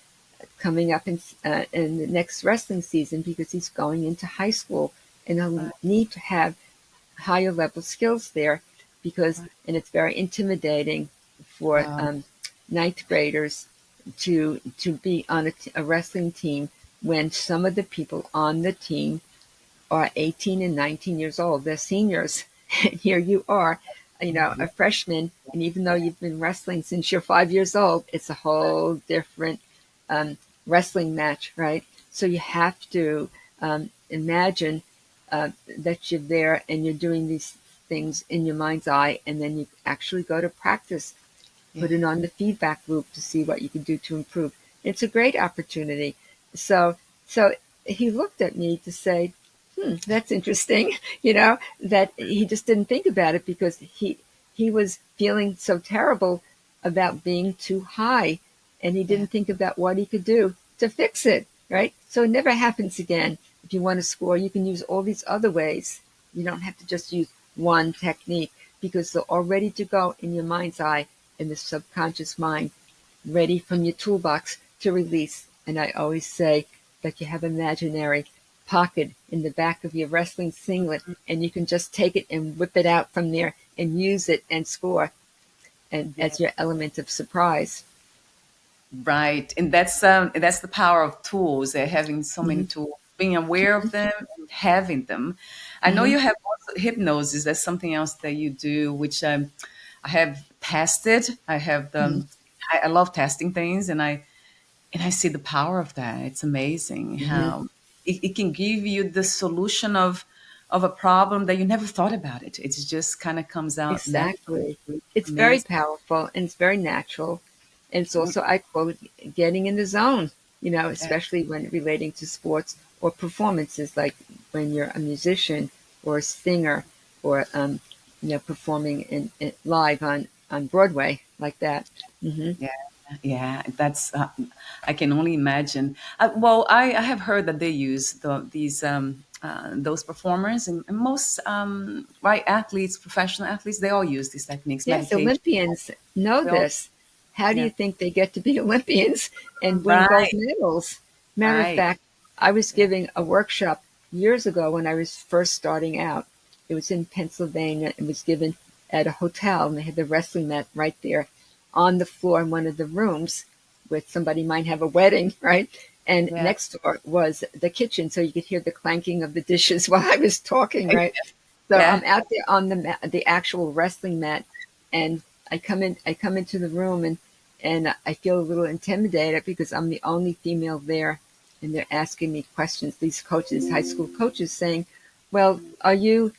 Speaker 2: coming up in the next wrestling season, because he's going into high school and he'll need to have higher level skills there, because, and it's very intimidating for ninth graders to be on a wrestling team when some of the people on the team are 18 and 19 years old. They're seniors. And here you are, a freshman. And even though you've been wrestling since you're 5 years old, it's a whole different wrestling match, right? So you have to imagine that you're there and you're doing these things in your mind's eye, and then you actually go to practice, put it on the feedback loop to see what you can do to improve. It's a great opportunity. So he looked at me to say, that's interesting, that he just didn't think about it, because he was feeling so terrible about being too high, and he didn't think about what he could do to fix it, right? So it never happens again. If you want to score, you can use all these other ways. You don't have to just use one technique, because they're all ready to go in your mind's eye, in the subconscious mind, ready from your toolbox to release. And I always say that you have imaginary pocket in the back of your wrestling singlet, and you can just take it and whip it out from there and use it and score, and as your element of surprise.
Speaker 1: Right. And that's the power of tools. They're having so many tools, being aware of them, having them. I know you have also hypnosis. That's something else that you do, which I have tested. I have I love testing things, and I see the power of that. It's amazing how it can give you the solution of a problem that you never thought about it. It just kind of comes out.
Speaker 2: Exactly.
Speaker 1: Naturally.
Speaker 2: It's
Speaker 1: Amazing.
Speaker 2: very powerful, and it's very natural. And it's also, I call it getting in the zone, especially when relating to sports or performances, like when you're a musician or a singer, or, performing in live on Broadway like that.
Speaker 1: Yeah, that's I can only imagine. Well, I have heard that they use those performers, and most right, athletes, professional athletes, they all use these techniques.
Speaker 2: Yes,
Speaker 1: Meditation.
Speaker 2: Olympians know
Speaker 1: They all-
Speaker 2: this. How do
Speaker 1: yeah.
Speaker 2: you think they get to be Olympians and win gold
Speaker 1: Right,
Speaker 2: medals? Matter of
Speaker 1: right.
Speaker 2: fact, I was giving a workshop years ago when I was first starting out. It was in Pennsylvania. It was given at a hotel, and they had the wrestling mat right there on the floor in one of the rooms where somebody might have a wedding, right? And
Speaker 1: Yeah.
Speaker 2: next door was the kitchen, so you could hear the clanking of the dishes while I was talking, right? So I'm out there on the actual wrestling mat, and I come into the room, and I feel a little intimidated because I'm the only female there, and they're asking me questions. These coaches, high school coaches, saying, "Well, are you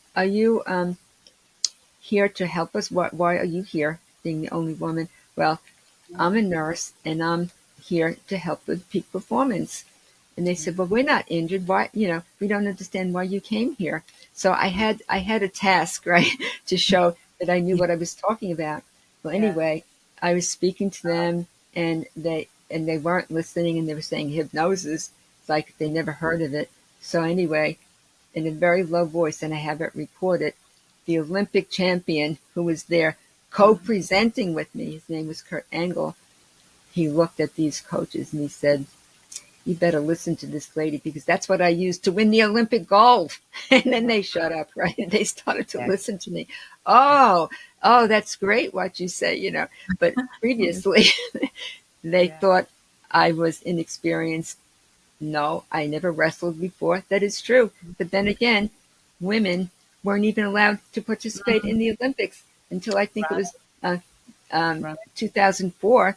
Speaker 2: here to help us? Why are you here, being the only woman?" Well, I'm a nurse, and I'm here to help with peak performance. And they said, "Well, we're not injured. Why? We don't understand why you came here." So I had a task, right, to show that I knew what I was talking about. Well, anyway, I was speaking to them, and they weren't listening, and they were saying hypnosis. It's like they never heard of it. So anyway, in a very low voice, and I have it recorded, the Olympic champion who was there co-presenting with me, his name was Kurt Angle, he looked at these coaches and he said, "You better listen to this lady, because that's what I used to win the Olympic gold." And then they shut up, right? And they started to listen to me. Oh, that's great what you say, But previously, they thought I was inexperienced. No, I never wrestled before. That is true. But then again, women weren't even allowed to participate in the Olympics until I think it was 2004.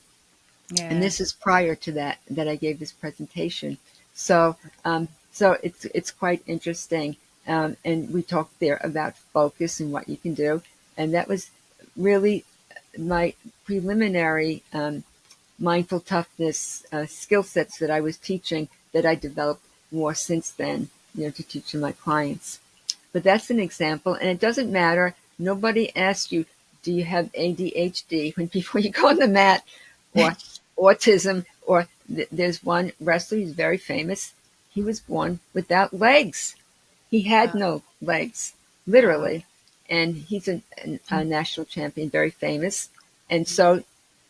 Speaker 2: And this is prior to that I gave this presentation. So it's quite interesting. And we talked there about focus and what you can do. And that was really my preliminary mindful toughness skill sets that I was teaching, that I developed more since then, to teach to my clients. But that's an example, and it doesn't matter. Nobody asked you, do you have ADHD before you go on the mat, or autism, or there's one wrestler who's very famous. He was born without legs. He had
Speaker 1: Uh,
Speaker 2: no legs,
Speaker 1: wow.
Speaker 2: literally. And he's a national champion, very famous. And so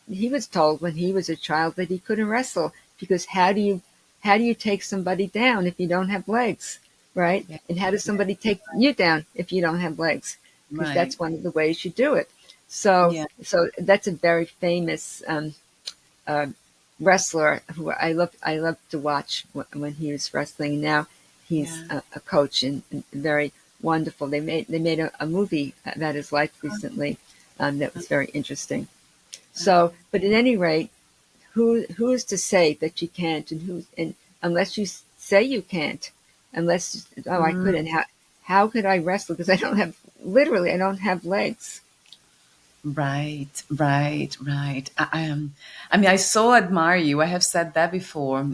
Speaker 2: he was told when he was a child that he couldn't wrestle because how do you take somebody down if you don't have legs, right?
Speaker 1: Yeah.
Speaker 2: And how does somebody take you down if you don't have legs? Because
Speaker 1: Right.
Speaker 2: that's one of the ways you do it. So
Speaker 1: Yeah.
Speaker 2: so that's a very famous uh, wrestler who I love to watch when he was wrestling. Now he's
Speaker 1: Yeah.
Speaker 2: a coach and very wonderful. They made a movie about his life recently that was very interesting. So,
Speaker 1: Okay.
Speaker 2: but at any rate, who's to say that you can't, and unless you say you can't, unless I
Speaker 1: Mm,
Speaker 2: couldn't, how could I wrestle because I don't have legs.
Speaker 1: right. Right. Right. I mean, I so admire you. I have said that before.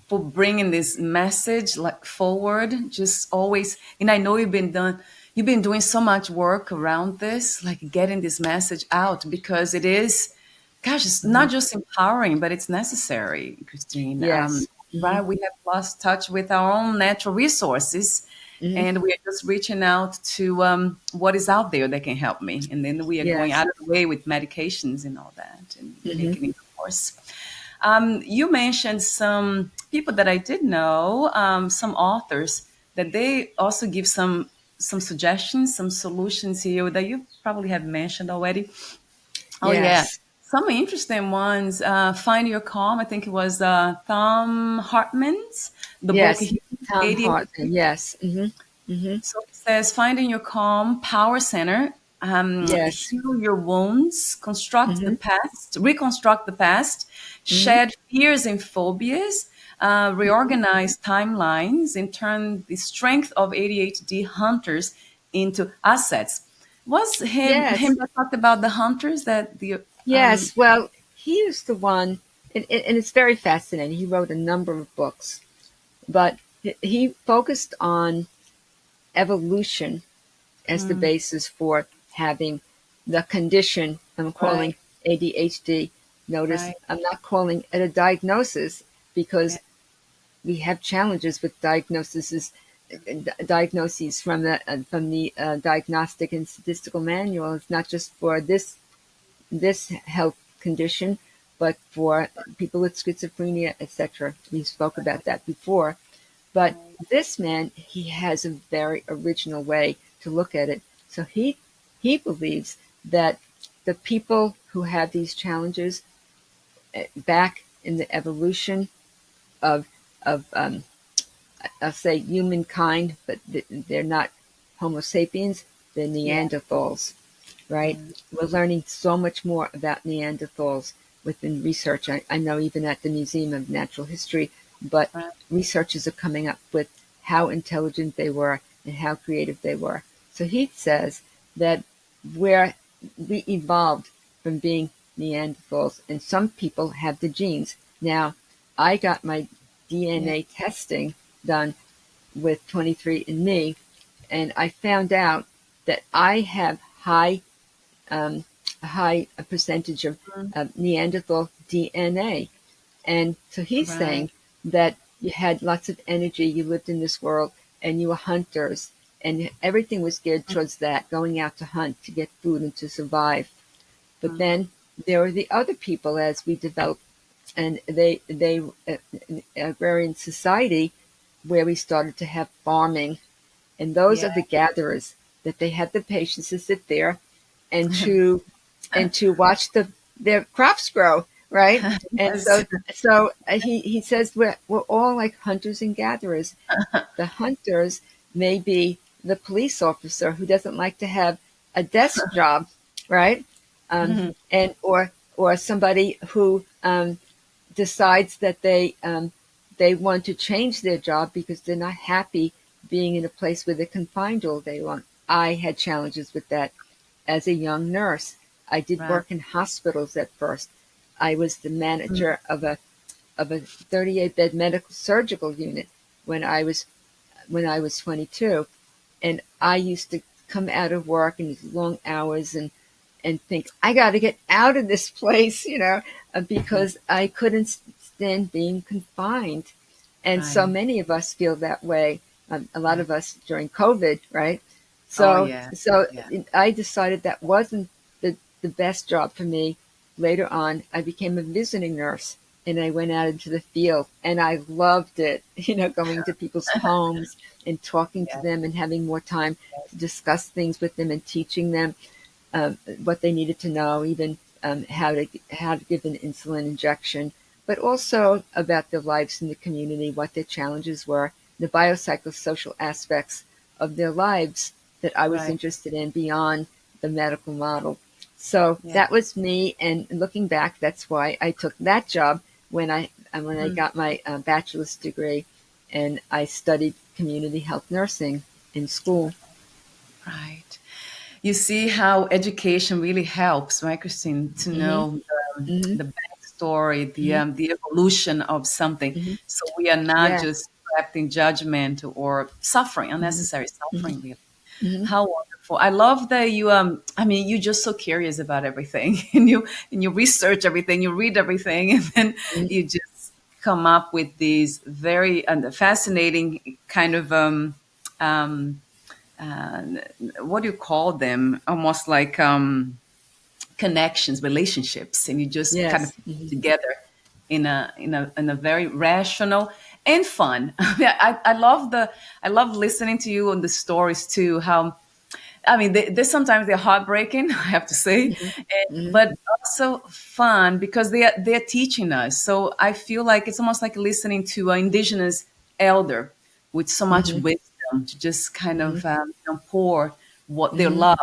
Speaker 1: For bringing this message like forward, just always. And I know you've been doing so much work around this, like getting this message out because it is, gosh, it's
Speaker 2: Hmm.
Speaker 1: not just empowering, but it's necessary, Christine.
Speaker 2: Yes. Hmm.
Speaker 1: Right, we have lost touch with our own natural resources,
Speaker 2: Hmm.
Speaker 1: and we are just reaching out to what is out there that can help me, and then we are going
Speaker 2: Yes.
Speaker 1: out of the way with medications and all that, and
Speaker 2: Hmm.
Speaker 1: making it worse. You mentioned some people that I did know, some authors that they also give some suggestions, some solutions here that you probably have mentioned already. Oh yeah,
Speaker 2: Yes.
Speaker 1: some interesting ones. Find Your Calm. I think it was Tom Hartman's the book
Speaker 2: Yes. Tom
Speaker 1: ADHD.
Speaker 2: Hartman. Yes. Hmm. Hmm.
Speaker 1: So it says, Finding Your Calm, Power Center,
Speaker 2: Yes.
Speaker 1: heal your wounds,
Speaker 2: Hmm.
Speaker 1: reconstruct the past,
Speaker 2: Hmm.
Speaker 1: shed fears and phobias, reorganize timelines, and turn the strength of ADHD hunters into assets. Was him
Speaker 2: Yes.
Speaker 1: that talked about the hunters that the
Speaker 2: Yes. Well, he is the one, and it's very fascinating. He wrote a number of books, but he focused on evolution as the
Speaker 1: mm,
Speaker 2: basis for having the condition I'm
Speaker 1: right,
Speaker 2: calling ADHD. Notice
Speaker 1: right,
Speaker 2: I'm not calling it a diagnosis
Speaker 1: yeah,
Speaker 2: because we have challenges with diagnoses from the diagnostic and statistical manual. It's not just for this health condition, but for people with schizophrenia, etc. We spoke about that before. But
Speaker 1: right,
Speaker 2: this man, he has a very original way to look at it. So he believes that the people who have these challenges back in the evolution of I'll say humankind, but they're not Homo sapiens, they're
Speaker 1: yeah,
Speaker 2: Neanderthals, right?
Speaker 1: mm,
Speaker 2: We're learning so much more about Neanderthals within research. I know even at the Museum of Natural History, but
Speaker 1: right,
Speaker 2: researchers are coming up with how intelligent they were and how creative they were. So he says that where we evolved from being Neanderthals, and some people have the genes. Now, I got my
Speaker 1: yeah,
Speaker 2: DNA testing done with 23andMe, and I found out that I have um, a high percentage of
Speaker 1: mm,
Speaker 2: Neanderthal DNA. And so he's
Speaker 1: right,
Speaker 2: saying that you had lots of energy, you lived in this world, and you were hunters, and everything was geared towards that, going out to hunt, to get food and to survive. But
Speaker 1: mm,
Speaker 2: then there were the other people as we developed, and they agrarian society where we started to have farming, and those
Speaker 1: yeah,
Speaker 2: are the gatherers that they had the patience to sit there and to watch their crops grow, right? And
Speaker 1: yes,
Speaker 2: he says we're all like hunters and gatherers. The hunters may be the police officer who doesn't like to have a desk job, right?
Speaker 1: mhm,
Speaker 2: And or somebody who decides that they want to change their job because they're not happy being in a place where they're confined all day long. I had challenges with that as a young nurse. I did
Speaker 1: right,
Speaker 2: work in hospitals at first. I was the
Speaker 1: mm,
Speaker 2: manager of a 38 bed medical surgical unit when I was 22, and I used to come out of work in these long hours and and think, I got to get out of this place, because I couldn't stand being confined. And so
Speaker 1: Right.
Speaker 2: many of us feel that way. A lot
Speaker 1: Yeah.
Speaker 2: of us during COVID, right?
Speaker 1: Oh,
Speaker 2: So,
Speaker 1: yeah.
Speaker 2: so
Speaker 1: Yeah.
Speaker 2: I decided that wasn't the best job for me. Later on, I became a visiting nurse and I went out into the field and I loved it, going to people's homes and talking to
Speaker 1: Yeah.
Speaker 2: them and having more time to discuss things with them and teaching them what they needed to know, even how to give an insulin injection, but also about their lives in the community, what their challenges were, the biopsychosocial aspects of their lives that I was
Speaker 1: Right.
Speaker 2: interested in beyond the medical model. So
Speaker 1: Yeah.
Speaker 2: that was me, and looking back, that's why I took that job when I
Speaker 1: Mhm.
Speaker 2: got my bachelor's degree, and I studied community health nursing in school.
Speaker 1: Right. You see how education really helps, right, Christine, to
Speaker 2: Hmm.
Speaker 1: know
Speaker 2: Hmm.
Speaker 1: the backstory,
Speaker 2: Hmm.
Speaker 1: the evolution of something.
Speaker 2: Hmm.
Speaker 1: So we are not
Speaker 2: Yeah.
Speaker 1: just trapped in judgment or suffering,
Speaker 2: Hmm.
Speaker 1: unnecessary
Speaker 2: Hmm.
Speaker 1: suffering, really.
Speaker 2: Hmm.
Speaker 1: How wonderful. I love that you I mean you're just so curious about everything and you research everything, you read everything, and then you just come up with these very fascinating kind of um, uh, what do you call them? Almost like connections, relationships, and you just kind of
Speaker 2: Yes.
Speaker 1: put it
Speaker 2: Hmm.
Speaker 1: together in a very rational and fun. I love listening to you on the stories too. How I mean, they sometimes they're heartbreaking, I have to say,
Speaker 2: Hmm. Hmm.
Speaker 1: but also fun because they're teaching us. So I feel like it's almost like listening to an indigenous elder with so much
Speaker 2: Hmm.
Speaker 1: wisdom to just kind
Speaker 2: Hmm.
Speaker 1: of pour what they
Speaker 2: Hmm.
Speaker 1: love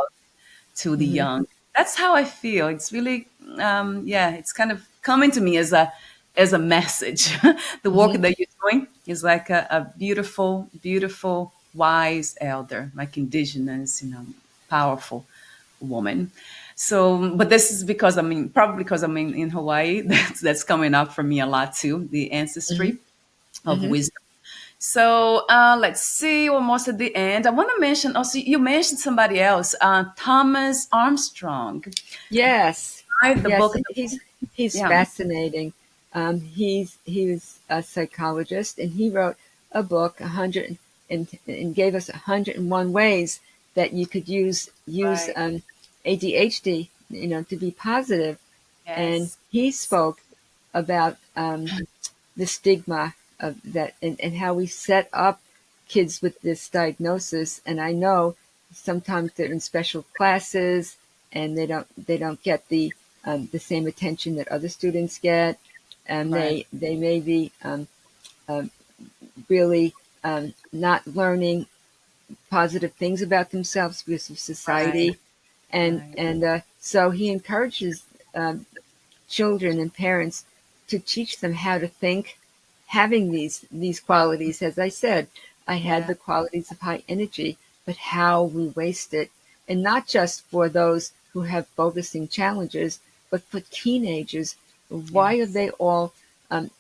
Speaker 1: to the
Speaker 2: Hmm.
Speaker 1: young. That's how I feel. It's really, yeah, it's kind of coming to me as a message. The work
Speaker 2: Hmm.
Speaker 1: that you're doing is like a beautiful, beautiful, wise elder, like indigenous, powerful woman. So, but this is because probably because I'm in Hawaii. That's coming up for me a lot too. The
Speaker 2: Hmm.
Speaker 1: ancestry of
Speaker 2: Hmm.
Speaker 1: wisdom. So let's see, almost at the end. I want to mention also, you mentioned somebody else, Thomas Armstrong.
Speaker 2: Yes.
Speaker 1: Right, the
Speaker 2: Yes.
Speaker 1: book.
Speaker 2: He's
Speaker 1: Yeah,
Speaker 2: fascinating. He was a psychologist, and he wrote a book, 100, and gave us 101 ways that you could use
Speaker 1: right.
Speaker 2: ADHD, to be positive. And
Speaker 1: Yes,
Speaker 2: he spoke about the stigma of that, and how we set up kids with this diagnosis. And I know sometimes they're in special classes and they don't get the same attention that other students get, and
Speaker 1: right,
Speaker 2: they may be um, really not learning positive things about themselves because of
Speaker 1: right,
Speaker 2: society. and
Speaker 1: right.
Speaker 2: and so he encourages children and parents to teach them how to think, having these qualities. As I said, I had
Speaker 1: Yeah,
Speaker 2: the qualities of high energy, but how we waste it, and not just for those who have focusing challenges, but for teenagers. Why are
Speaker 1: yes,
Speaker 2: they all um,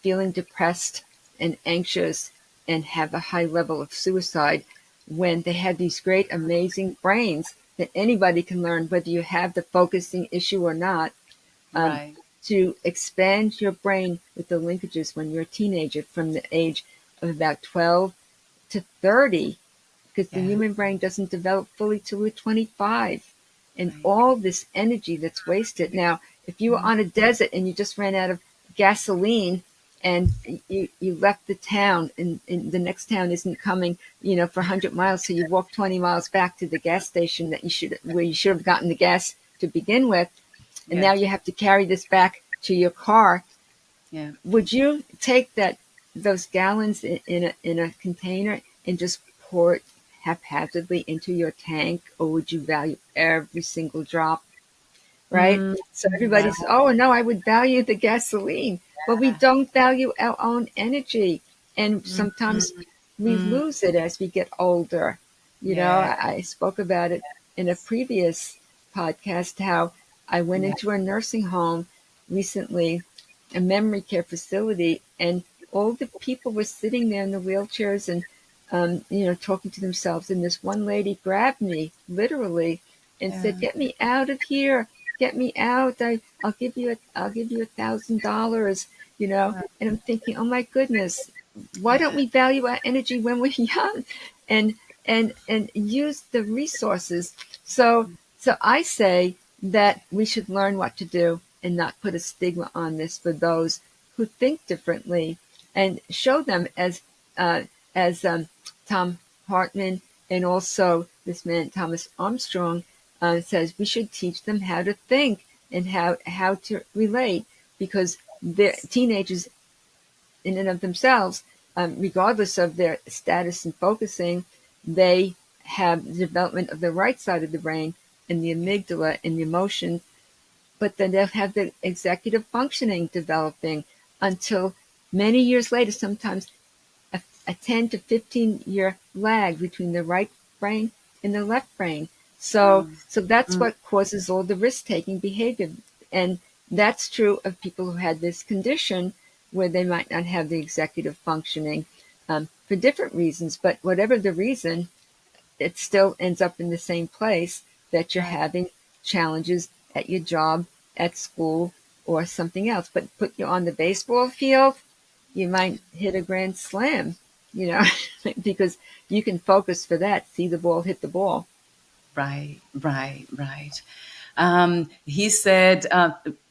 Speaker 2: feeling depressed and anxious and have a high level of suicide when they have these great, amazing brains that anybody can learn, whether you have the focusing issue or not, um,
Speaker 1: right.
Speaker 2: to expand your brain with the linkages when you're a teenager from the age of about 12 to 30, because the
Speaker 1: Yeah,
Speaker 2: human brain doesn't develop fully till we're 25. And
Speaker 1: right.
Speaker 2: all this energy that's wasted. Now, if you were on a desert and you just ran out of gasoline and you left the town, and the next town isn't coming, for 100 miles, so you walk 20 miles back to the gas station where you should have gotten the gas to begin with, and
Speaker 1: Yeah,
Speaker 2: now you have to carry this back to your car.
Speaker 1: yeah.
Speaker 2: Would you take those gallons in a container and just pour it haphazardly into your tank, or would you value every single drop? Right?
Speaker 1: Mm,
Speaker 2: So everybody
Speaker 1: right.
Speaker 2: says, "Oh no, I would value the gasoline," but we don't value our own energy, and
Speaker 1: Mm,
Speaker 2: sometimes
Speaker 1: mm,
Speaker 2: we
Speaker 1: mm.
Speaker 2: lose it as we get older.
Speaker 1: Yeah,
Speaker 2: I spoke about it in a previous podcast, how I went
Speaker 1: yeah,
Speaker 2: into a nursing home recently, a memory care facility, and all the people were sitting there in the wheelchairs and talking to themselves. And this one lady grabbed me, literally, and said,
Speaker 1: Yeah.
Speaker 2: "Get me out of here, get me out. I'll give you $1,000." You know,
Speaker 1: Right.
Speaker 2: and I'm thinking, oh my goodness, why don't we value our energy when we're young, and and use the resources? So I say that we should learn what to do and not put a stigma on this for those who think differently, and show them as Tom Hartman and also this man Thomas Armstrong says, we should teach them how to think and how to relate, because they're teenagers in and of themselves, regardless of their status and focusing, they have the development of the right side of the brain and the amygdala and the emotion, but then they'll have the executive functioning developing until many years later, sometimes a 10 to 15-year lag between the right brain and the left brain. So,
Speaker 1: Um,
Speaker 2: so that's
Speaker 1: mm,
Speaker 2: what causes all the risk-taking behavior. And that's true of people who had this condition where they might not have the executive functioning for different reasons. But whatever the reason, it still ends up in the same place, that you're
Speaker 1: right.
Speaker 2: having challenges at your job, at school, or something else. But put you on the baseball field, you might hit a grand slam, you know, because you can focus for that, see the ball, hit the ball.
Speaker 1: Right, right, right. He said,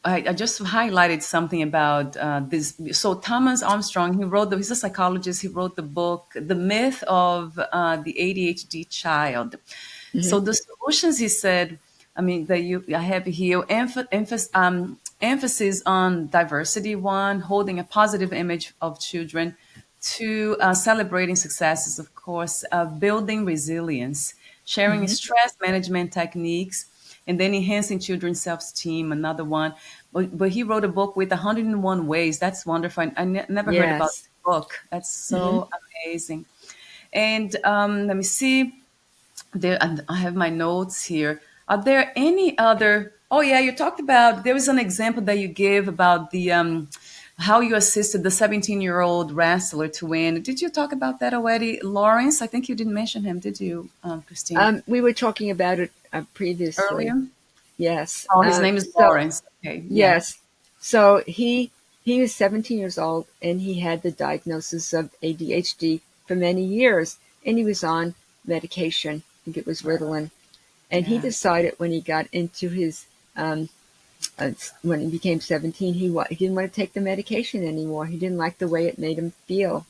Speaker 1: I just highlighted something about this. So Thomas Armstrong, he's a psychologist. He wrote the book, The Myth of the ADHD Child.
Speaker 2: Hmm.
Speaker 1: So the solutions, he said, I mean, I have here, emphasis on diversity, one, holding a positive image of children, two, celebrating successes, of course, building resilience, sharing
Speaker 2: Hmm.
Speaker 1: stress management techniques, and then enhancing children's self-esteem, another one. But he wrote a book with 101 ways. That's wonderful. Never heard about
Speaker 2: Yes.
Speaker 1: the book. That's
Speaker 2: Hmm.
Speaker 1: so amazing. And let me see. There, and I have my notes here. Are there any other? Oh yeah, you talked about. There was an example that you gave about the how you assisted the 17-year-old wrestler to win. Did you talk about that already, Lawrence? I think you didn't mention him, did you, Christine?
Speaker 2: We were talking about it previously.
Speaker 1: Earlier?
Speaker 2: Yes.
Speaker 1: Oh, his name is
Speaker 2: So
Speaker 1: Lawrence. Okay, yeah.
Speaker 2: yes. So he was 17 years old, and he had the diagnosis of ADHD for many years, and he was on medication. I think it was Ritalin. And he
Speaker 1: Yeah.
Speaker 2: decided when he got into his when he became 17, he didn't want to take the medication anymore. He didn't like the way it made him feel.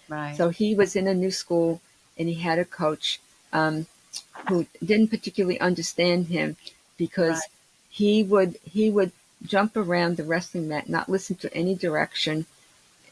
Speaker 1: Right.
Speaker 2: So he was in a new school, and he had a coach um, who didn't particularly understand him, because
Speaker 1: Right.
Speaker 2: he would jump around the wrestling mat, not listen to any direction.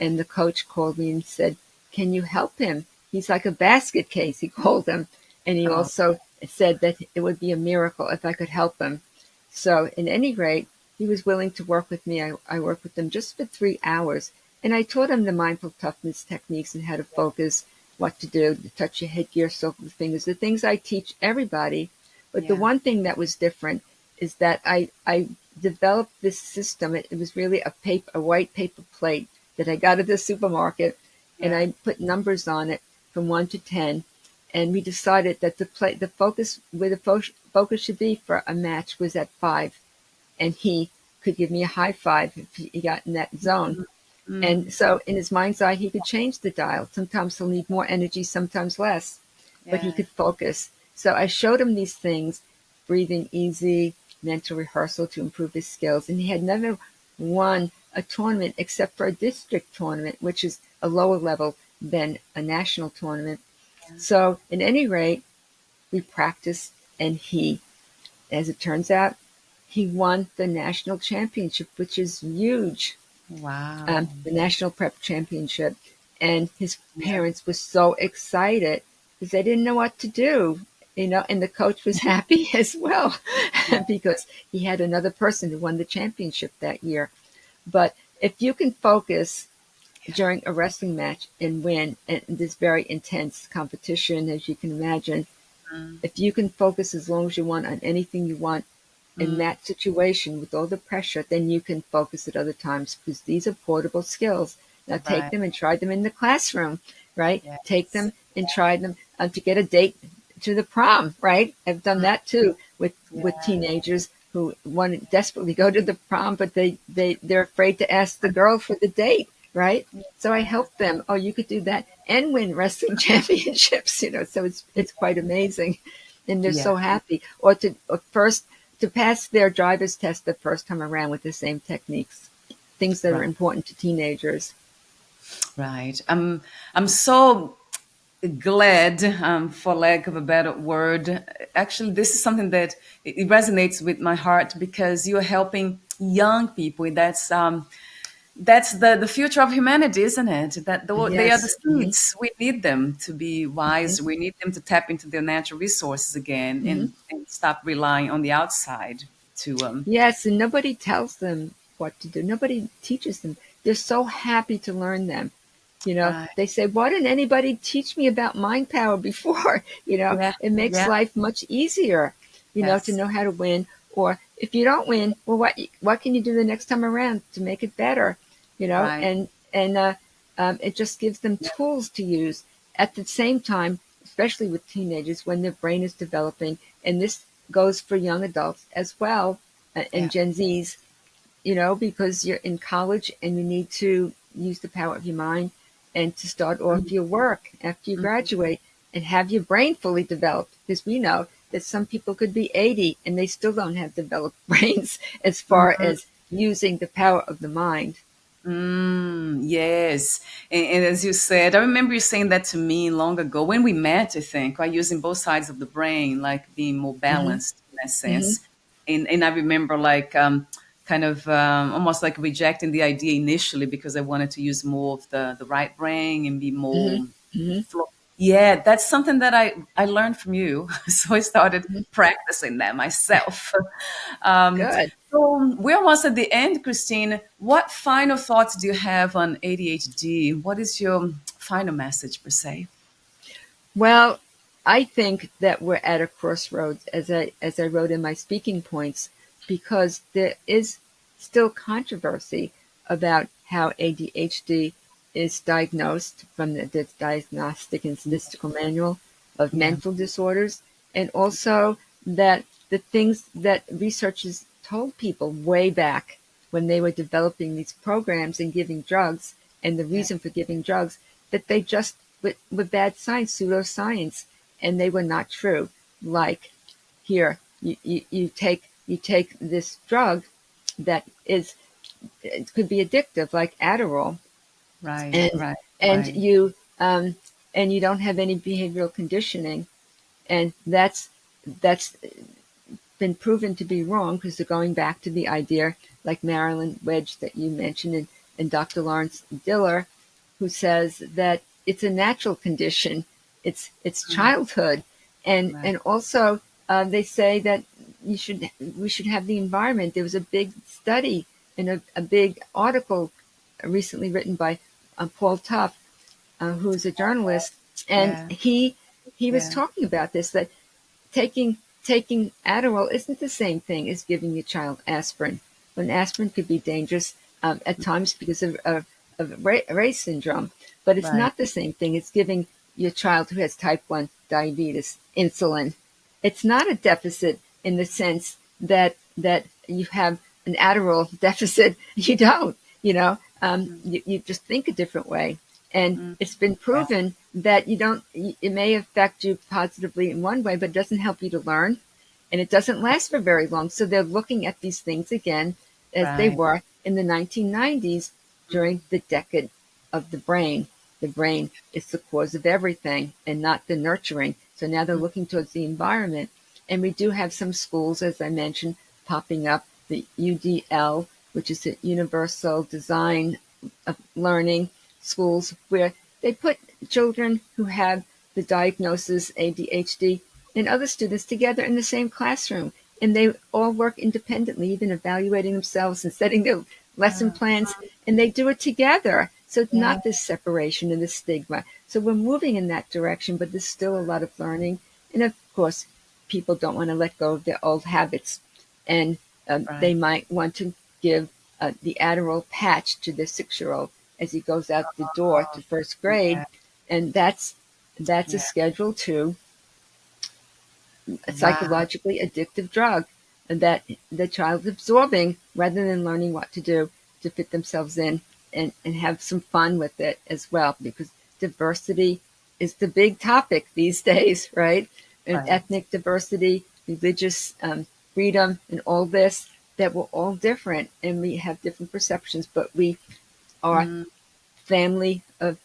Speaker 2: And the coach called me and said, "Can you help him? He's like a basket case," he called him. And he
Speaker 1: Oh,
Speaker 2: also said that it would be a miracle if I could help him. So, at any rate, he was willing to work with me. I worked with him just for 3 hours. And I taught him the mindful toughness techniques and how to focus, what to do, to touch your headgear, soak the fingers, the things I teach everybody. But the
Speaker 1: yeah.
Speaker 2: one thing that was different is that I developed this system. It was really a white paper plate that I got at the supermarket, and
Speaker 1: Yeah.
Speaker 2: I put numbers on it from 1 to 10. And we decided that the focus, where the focus should be for a match, was at 5. And he could give me a high five if he got in that zone. And
Speaker 1: Mm,
Speaker 2: so in his mind's eye, he could change the dial. Sometimes he'll need more energy, sometimes less, but he
Speaker 1: yeah.
Speaker 2: could focus. So I showed him these things, breathing easy, mental rehearsal to improve his skills. And he had never won a tournament except for a district tournament, which is a lower level than a national tournament. So at any rate, we practiced, and as it turns out, he won the national championship, which is huge,
Speaker 1: Wow.
Speaker 2: the national prep championship. And his
Speaker 1: Yeah.
Speaker 2: parents were so excited because they didn't know what to do, and the coach was happy as well
Speaker 1: Yeah.
Speaker 2: because he had another person who won the championship that year. But if you can focus during a wrestling match and win, and this very intense competition, as you can imagine,
Speaker 1: Mm,
Speaker 2: if you can focus as long as you want on anything you want in
Speaker 1: mm,
Speaker 2: that situation with all the pressure, then you can focus at other times, because these are portable skills. Now take
Speaker 1: right.
Speaker 2: them and try them in the classroom, right? Take
Speaker 1: Yes.
Speaker 2: them and try them to get a date to the prom, right? I've done
Speaker 1: Mm,
Speaker 2: that too with teenagers who want to desperately go to the prom, but they're afraid to ask the girl for the date, right? So I help them. Oh, you could do that and win wrestling championships, So it's quite amazing, and they're
Speaker 1: Yeah.
Speaker 2: so happy. Or to pass their driver's test the first time around with the same techniques, things that are
Speaker 1: Right.
Speaker 2: important to teenagers.
Speaker 1: Right. I'm so glad, for lack of a better word. Actually, this is something that it resonates with my heart because you're helping young people. That's the future of humanity, isn't it? They are the
Speaker 2: Yes.
Speaker 1: seeds. We need them to be
Speaker 2: Hmm.
Speaker 1: wise. We need them to tap into their natural resources again
Speaker 2: Hmm.
Speaker 1: and stop relying on the outside to
Speaker 2: Yes, and nobody tells them what to do. Nobody teaches them. They're so happy to learn them.
Speaker 1: right.
Speaker 2: They say, why didn't anybody teach me about mind power before?
Speaker 1: Yeah.
Speaker 2: It makes
Speaker 1: Yeah.
Speaker 2: life much easier, to
Speaker 1: Yes.
Speaker 2: know how to win. Or if you don't win, well, what can you do the next time around to make it better?
Speaker 1: Right.
Speaker 2: And it just gives them tools to use at the same time, especially with teenagers when their brain is developing. And this goes for young adults as well, and
Speaker 1: Yeah.
Speaker 2: Gen Zs, because you're in college and you need to use the power of your mind and to start off your work after you graduate and have your brain fully developed. Because we know that some people could be 80 and they still don't have developed brains as far
Speaker 1: Mhm.
Speaker 2: as using the power of the mind.
Speaker 1: Yes. And as you said, I remember you saying that to me long ago when we met, I think, right? Using both sides of the brain, like being more
Speaker 2: Hmm.
Speaker 1: balanced in that
Speaker 2: Hmm.
Speaker 1: sense. And I remember like kind of almost like rejecting the idea initially because I wanted to use more of the right brain and be
Speaker 2: Hmm.
Speaker 1: more
Speaker 2: Hmm.
Speaker 1: yeah, that's something that I learned from you. So I started practicing that myself.
Speaker 2: Good.
Speaker 1: So we're almost at the end, Christine. What final thoughts do you have on ADHD? What is your final message per se?
Speaker 2: Well, I think that we're at a crossroads, as I wrote in my speaking points, because there is still controversy about how ADHD is diagnosed from the Diagnostic and Statistical Manual of
Speaker 1: Yeah,
Speaker 2: Mental Disorders, and also that the things that researchers told people way back when they were developing these programs and giving drugs, and the
Speaker 1: yeah,
Speaker 2: reason for giving drugs, that they just with bad science, pseudoscience, and they were not true. Like here, you take this drug that is, it could be addictive, like Adderall,
Speaker 1: right,
Speaker 2: and
Speaker 1: right,
Speaker 2: and
Speaker 1: right.
Speaker 2: you um, and you don't have any behavioral conditioning, and that's been proven to be wrong because they're going back to the idea, like Marilyn Wedge that you mentioned, and Dr. Lawrence Diller, who says that it's a natural condition, it's
Speaker 1: Right,
Speaker 2: childhood, and
Speaker 1: right.
Speaker 2: and also they say that we should have the environment. There was a big study and a big article recently written by Paul Tough, who's a journalist, and
Speaker 1: Yeah,
Speaker 2: he was
Speaker 1: yeah,
Speaker 2: talking about this, that taking taking Adderall isn't the same thing as giving your child aspirin. When aspirin could be dangerous at times because of Ray's syndrome, but it's
Speaker 1: right.
Speaker 2: not the same thing as giving your child who has type 1 diabetes insulin. It's not a deficit in the sense that you have an Adderall deficit. You don't, you just think a different way. And
Speaker 1: Mm,
Speaker 2: it's been
Speaker 1: yeah,
Speaker 2: proven that you don't, it may affect you positively in one way, but it doesn't help you to learn. And it doesn't last for very long. So they're looking at these things again as they
Speaker 1: right.
Speaker 2: were in the 1990s during the decade of the brain. The brain is the cause of everything and not the nurturing. So now they're looking towards the environment. And we do have some schools, as I mentioned, popping up, the UDL, which is the Universal Design of Learning schools, where they put children who have the diagnosis ADHD and other students together in the same classroom. And they all work independently, even evaluating themselves and setting their lesson plans, and they do it together. So it's
Speaker 1: Yeah,
Speaker 2: not this separation and this stigma. So we're moving in that direction, but there's still a lot of learning. And of course, people don't want to let go of their old habits. And
Speaker 1: right.
Speaker 2: they might want to give the Adderall patch to their 6-year-old as he goes out the door to first grade.
Speaker 1: Yeah,
Speaker 2: And that's a
Speaker 1: yeah.
Speaker 2: Schedule 2 a
Speaker 1: Wow.
Speaker 2: psychologically addictive drug that the child's absorbing rather than learning what to do to fit themselves in and have some fun with it as well, because diversity is the big topic these days, right? And
Speaker 1: Right.
Speaker 2: ethnic diversity, religious freedom, and all this, that we're all different and we have different perceptions, but we are
Speaker 1: Mm,
Speaker 2: family of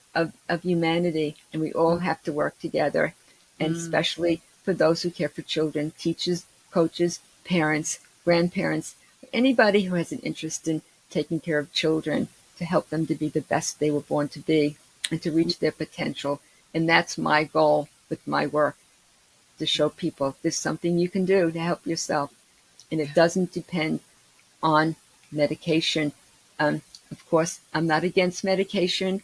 Speaker 2: humanity, and we all have to work together. And
Speaker 1: mm.
Speaker 2: especially for those who care for children, teachers, coaches, parents, grandparents, anybody who has an interest in taking care of children, to help them to be the best they were born to be and to reach their potential. And that's my goal with my work, to show people there's something you can do to help yourself. And it doesn't depend on medication. Of course, I'm not against medication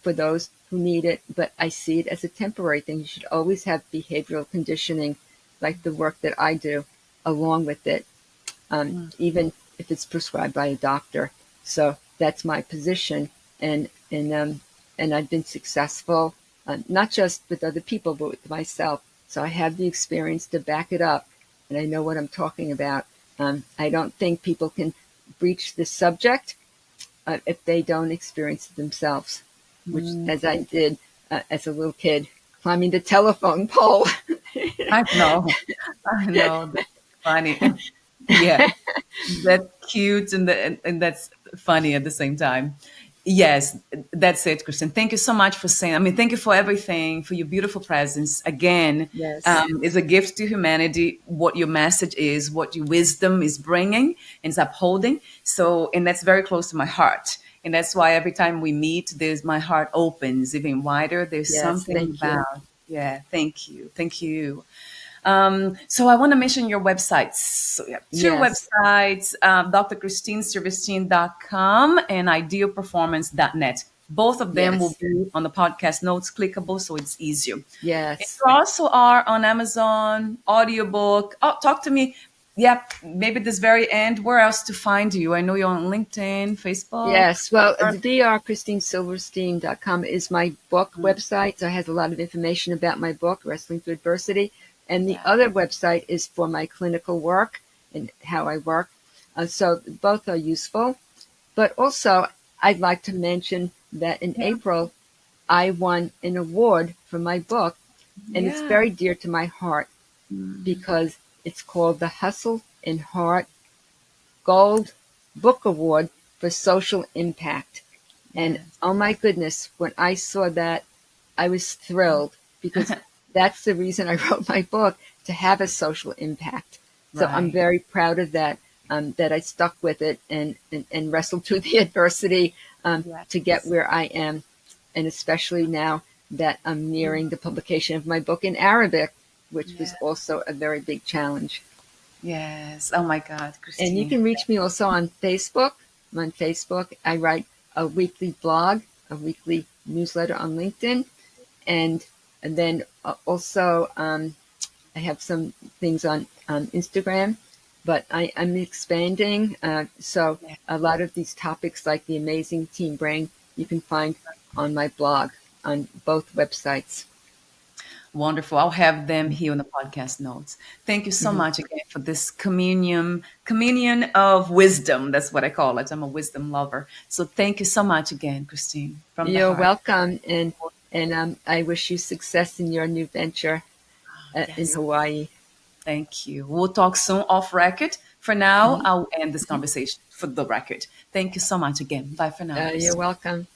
Speaker 2: for those who need it, but I see it as a temporary thing. You should always have behavioral conditioning, like the work that I do, along with it, even if it's prescribed by a doctor. So that's my position, and I've been successful, not just with other people, but with myself. So I have the experience to back it up, and I know what I'm talking about. I don't think people can breach this subject if they don't experience it themselves, which, as I did as a little kid, climbing the telephone pole.
Speaker 1: I know. I know. That's funny. Yeah. That's cute and that's funny at the same time. Yes, that's it, Kristen. Thank you so much for saying. I mean, thank you for everything, for your beautiful presence. Again,
Speaker 2: Yes.
Speaker 1: it's a gift to humanity. What your message is, what your wisdom is bringing and is upholding. So, and that's very close to my heart. And that's why every time we meet, there's my heart opens even wider. There's
Speaker 2: Yes.
Speaker 1: something
Speaker 2: Thank you.
Speaker 1: about. Yeah. Thank you. Thank you. So I want to mention your websites. So we have two
Speaker 2: Yes.
Speaker 1: websites, drchristinesilverstein.com and idealperformance.net. Both of them will
Speaker 2: Yes.
Speaker 1: be on the podcast notes, clickable, so it's easier. And
Speaker 2: Yes.
Speaker 1: you also are on Amazon, audiobook. Oh, talk to me. Yeah, maybe this very end. Where else to find you? I know you're on LinkedIn, Facebook.
Speaker 2: Yes. Well, the drchristinesilverstein.com is my book website. So it has a lot of information about my book, Wrestling Through Adversity. And the
Speaker 1: Yeah.
Speaker 2: other website is for my clinical work and how I work. So both are useful. But also, I'd like to mention that in
Speaker 1: Yeah.
Speaker 2: April, I won an award for my book, and it's
Speaker 1: Yeah.
Speaker 2: very dear to my heart because it's called the Hustle and Heart Gold Book Award for Social Impact. And
Speaker 1: Yes.
Speaker 2: oh my goodness, when I saw that, I was thrilled, because that's the reason I wrote my book, to have a social impact. So I'm
Speaker 1: Right.
Speaker 2: very proud of that, that I stuck with it and wrestled through the adversity to get
Speaker 1: Yes.
Speaker 2: where I am. And especially now that I'm nearing the publication of my book in Arabic, which was
Speaker 1: Yeah.
Speaker 2: also a very big challenge.
Speaker 1: Yes. Oh my God,
Speaker 2: And you
Speaker 1: Christine.
Speaker 2: can reach me also on Facebook. I'm on Facebook. I write a weekly blog, a weekly newsletter on LinkedIn, and then also I have some things on Instagram. But I'm expanding, so
Speaker 1: Yeah.
Speaker 2: a lot of these topics, like the amazing Team Brain, you can find on my blog on both websites.
Speaker 1: Wonderful. I'll have them here on the podcast notes. Thank you so
Speaker 2: Mhm.
Speaker 1: much again for this communion of wisdom. That's what I call it. I'm a wisdom lover. So thank you so much again, Christine, from the
Speaker 2: You're
Speaker 1: heart.
Speaker 2: welcome, and I wish you success in your new venture in
Speaker 1: Yes.
Speaker 2: Hawaii.
Speaker 1: Thank you. We'll talk soon off record. For now, I'll end this conversation for the record. Thank you so much again. Bye for now,
Speaker 2: You're
Speaker 1: Christine.
Speaker 2: welcome.